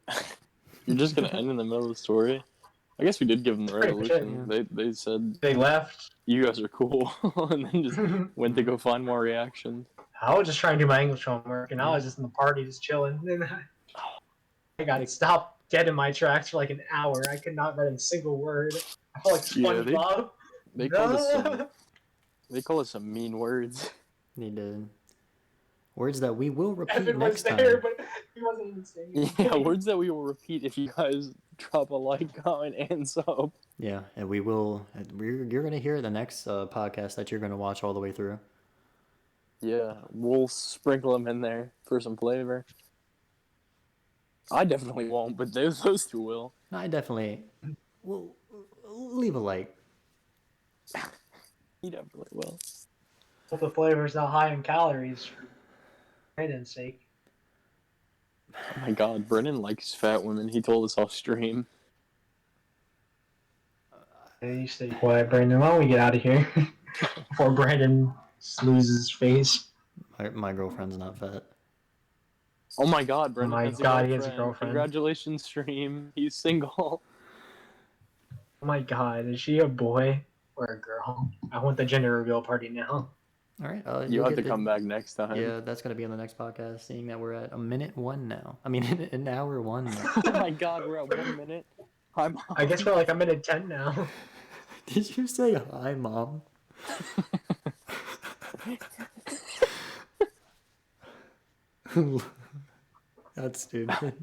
[SPEAKER 2] You're just gonna end in the middle of the story. I guess we did give them the
[SPEAKER 3] Pretty much
[SPEAKER 2] resolution.
[SPEAKER 1] it,
[SPEAKER 2] They said
[SPEAKER 3] They left.
[SPEAKER 2] you guys are cool, and then just went to go find more reactions.
[SPEAKER 3] I was just trying to do my English homework, and I was just in the party, just chilling. And I got stopped dead in my tracks for like an hour. I could not write a single word. I felt like
[SPEAKER 2] Yeah,
[SPEAKER 3] SpongeBob.
[SPEAKER 2] they called us some
[SPEAKER 3] No.
[SPEAKER 2] they call us some mean words.
[SPEAKER 1] They did. Words that we will repeat
[SPEAKER 3] Evan was
[SPEAKER 1] next
[SPEAKER 3] there,
[SPEAKER 1] time.
[SPEAKER 3] but he wasn't even saying
[SPEAKER 2] Yeah,
[SPEAKER 3] anything.
[SPEAKER 2] words that we will repeat if you guys drop a like, comment, and sub.
[SPEAKER 1] Yeah, and we will. You're gonna hear the next podcast that you're gonna watch all the way through.
[SPEAKER 2] Yeah, we'll sprinkle them in there for some flavor. I definitely won't, but those two will.
[SPEAKER 1] I definitely will leave a like.
[SPEAKER 2] He definitely will.
[SPEAKER 3] Hope the flavor's not high in calories for Brandon's sake.
[SPEAKER 2] Oh my god, Brennan likes fat women. He told us off stream.
[SPEAKER 3] Hey, you stay quiet, Brandon. Why don't we get out of here before Brandon loses his face?
[SPEAKER 1] My girlfriend's not fat.
[SPEAKER 2] Oh my god, Brennan
[SPEAKER 3] my
[SPEAKER 2] has a
[SPEAKER 3] God,
[SPEAKER 2] girlfriend.
[SPEAKER 3] he has a girlfriend.
[SPEAKER 2] Congratulations, stream. He's single.
[SPEAKER 3] Oh my God, is she a boy or a girl? I want the gender reveal party now.
[SPEAKER 1] All right.
[SPEAKER 2] You
[SPEAKER 1] You'll
[SPEAKER 2] have
[SPEAKER 1] get
[SPEAKER 2] to come back next time.
[SPEAKER 1] Yeah, that's gonna be on the next podcast. Seeing that we're at a minute 1 now. I mean, an hour 1 now.
[SPEAKER 2] Oh my god, we're at 1 minute. Hi, Mom.
[SPEAKER 3] I guess we're like a minute 10 now.
[SPEAKER 1] Did you say hi, Mom? That's stupid.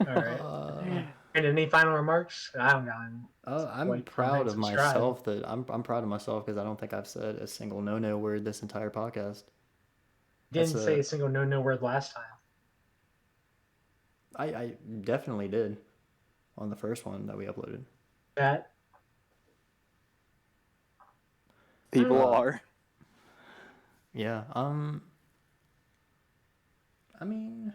[SPEAKER 3] All right. And any final remarks? I haven't gotten.
[SPEAKER 1] I'm
[SPEAKER 3] Like,
[SPEAKER 1] proud
[SPEAKER 3] comment,
[SPEAKER 1] of
[SPEAKER 3] subscribe.
[SPEAKER 1] myself that I'm proud of myself because I don't think I've said a single no word this entire podcast.
[SPEAKER 3] Didn't
[SPEAKER 1] That's
[SPEAKER 3] say a single no word last time.
[SPEAKER 1] I definitely did on the first one that we uploaded.
[SPEAKER 3] That
[SPEAKER 2] People
[SPEAKER 1] Uh,
[SPEAKER 2] are.
[SPEAKER 1] Yeah. I mean,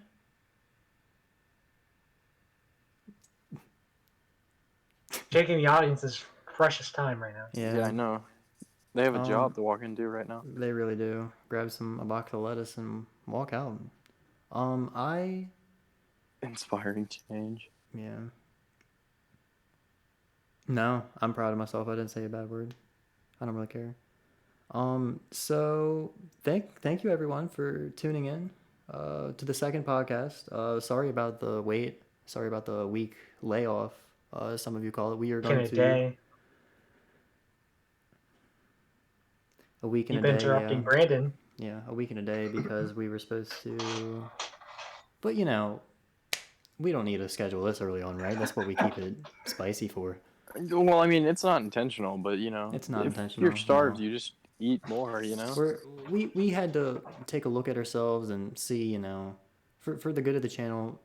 [SPEAKER 3] taking the audience's precious time right now.
[SPEAKER 2] Yeah, I know. They have a
[SPEAKER 1] Um,
[SPEAKER 2] job to walk into right now.
[SPEAKER 1] They really do. Grab a box of lettuce and walk out. I
[SPEAKER 2] Inspiring change.
[SPEAKER 1] yeah. No, I'm proud of myself. I didn't say a bad word. I don't really care. So thank you everyone for tuning in to the second podcast. Sorry about the wait. Sorry about the week layoff. Some of you call it. We are
[SPEAKER 3] In
[SPEAKER 1] going
[SPEAKER 3] a
[SPEAKER 1] to
[SPEAKER 3] day.
[SPEAKER 1] a week in
[SPEAKER 3] Keep
[SPEAKER 1] a day.
[SPEAKER 3] interrupting Brandon.
[SPEAKER 1] Yeah, a week in a day because we were supposed to. But we don't need to schedule this early on, right? That's what we keep it spicy for.
[SPEAKER 2] Well, I mean, it's not intentional, but
[SPEAKER 1] It's not
[SPEAKER 2] if
[SPEAKER 1] intentional,
[SPEAKER 2] you're starved,
[SPEAKER 1] no.
[SPEAKER 2] you just eat more.
[SPEAKER 1] We had to take a look at ourselves and see, for the good of the channel,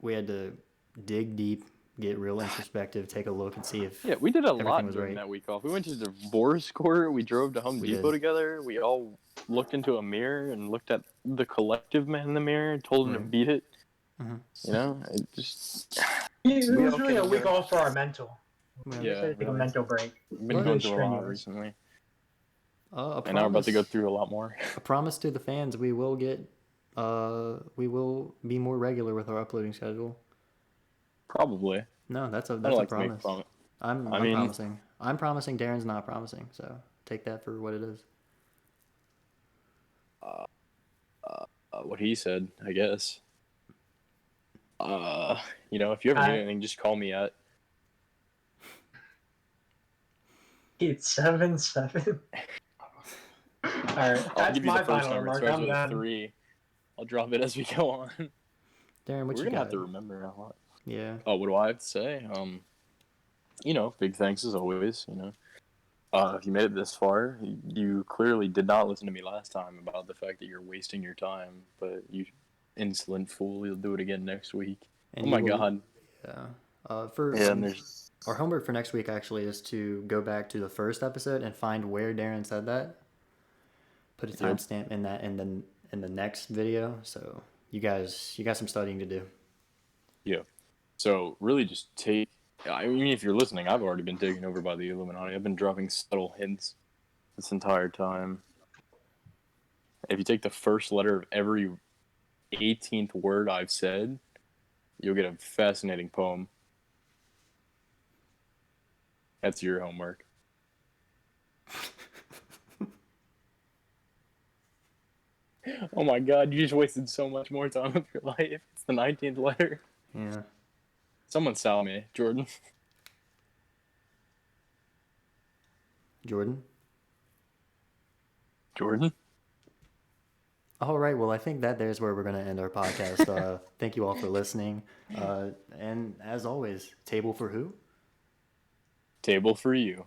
[SPEAKER 1] we had to dig deep, get real introspective, take a look and see if
[SPEAKER 2] Yeah, we did a
[SPEAKER 1] everything
[SPEAKER 2] lot
[SPEAKER 1] was
[SPEAKER 2] during
[SPEAKER 1] right.
[SPEAKER 2] that week off. We went to divorce court. We drove to Home
[SPEAKER 1] We
[SPEAKER 2] Depot
[SPEAKER 1] did.
[SPEAKER 2] together. We all looked into a mirror and looked at the collective man in the mirror and told him to
[SPEAKER 1] Right.
[SPEAKER 2] beat it.
[SPEAKER 1] Mhm.
[SPEAKER 2] It just.
[SPEAKER 3] It
[SPEAKER 2] We
[SPEAKER 3] was
[SPEAKER 2] all
[SPEAKER 3] really
[SPEAKER 2] came
[SPEAKER 3] a week
[SPEAKER 2] together.
[SPEAKER 3] off for our mental.
[SPEAKER 1] Yeah.
[SPEAKER 3] We had to take a
[SPEAKER 2] really.
[SPEAKER 3] mental break.
[SPEAKER 2] We've been
[SPEAKER 1] Well,
[SPEAKER 2] going
[SPEAKER 3] it's
[SPEAKER 2] through a lot
[SPEAKER 3] strenuous.
[SPEAKER 2] recently,
[SPEAKER 1] A
[SPEAKER 2] and now we're about to go
[SPEAKER 1] promise,
[SPEAKER 2] through a lot more.
[SPEAKER 1] a promise to the fans: we will we will be more regular with our uploading schedule.
[SPEAKER 2] Probably.
[SPEAKER 1] No, that's
[SPEAKER 2] I
[SPEAKER 1] a
[SPEAKER 2] don't like to make
[SPEAKER 1] promise.
[SPEAKER 2] promise.
[SPEAKER 1] I'm
[SPEAKER 2] I mean-
[SPEAKER 1] promising. I'm promising. Darren's not promising. So take that for what it is.
[SPEAKER 2] What he said, I guess. If you ever need anything, just call me at.
[SPEAKER 3] It's 7-7. Alright,
[SPEAKER 2] I'll
[SPEAKER 3] that's
[SPEAKER 2] give you
[SPEAKER 3] my
[SPEAKER 2] the first
[SPEAKER 3] final
[SPEAKER 2] number. It
[SPEAKER 3] remark.
[SPEAKER 2] starts
[SPEAKER 3] I'm
[SPEAKER 2] with a
[SPEAKER 3] done.
[SPEAKER 2] 3. I'll drop it as we go on.
[SPEAKER 1] Darren, what
[SPEAKER 2] We're
[SPEAKER 1] you
[SPEAKER 2] gonna
[SPEAKER 1] got?
[SPEAKER 2] have to remember a lot.
[SPEAKER 1] Yeah.
[SPEAKER 2] Oh, what do I have to say? Big thanks as always. If you made it this far, you clearly did not listen to me last time about the fact that you're wasting your time. But you insolent fool, you'll do it again next week.
[SPEAKER 1] And
[SPEAKER 2] Oh my
[SPEAKER 1] you will-
[SPEAKER 2] god.
[SPEAKER 1] Yeah.
[SPEAKER 2] And there's
[SPEAKER 1] Our homework for next week actually is to go back to the first episode and find where Darren said that. Put a
[SPEAKER 2] Yep.
[SPEAKER 1] timestamp in that in the next video. So you guys got some studying to do.
[SPEAKER 2] Yeah. So really just take. I mean, if you're listening, I've already been taken over by the Illuminati. I've been dropping subtle hints this entire time. If you take the first letter of every 18th word I've said, you'll get a fascinating poem. That's your homework. Oh my god, you just wasted so much more time of your life. It's the 19th letter.
[SPEAKER 1] Yeah.
[SPEAKER 2] Someone sell me, Jordan.
[SPEAKER 1] Jordan?
[SPEAKER 2] Jordan?
[SPEAKER 1] All right. Well, I think there's where we're going to end our podcast. Thank you all for listening. And as always, table for who?
[SPEAKER 2] Table for you.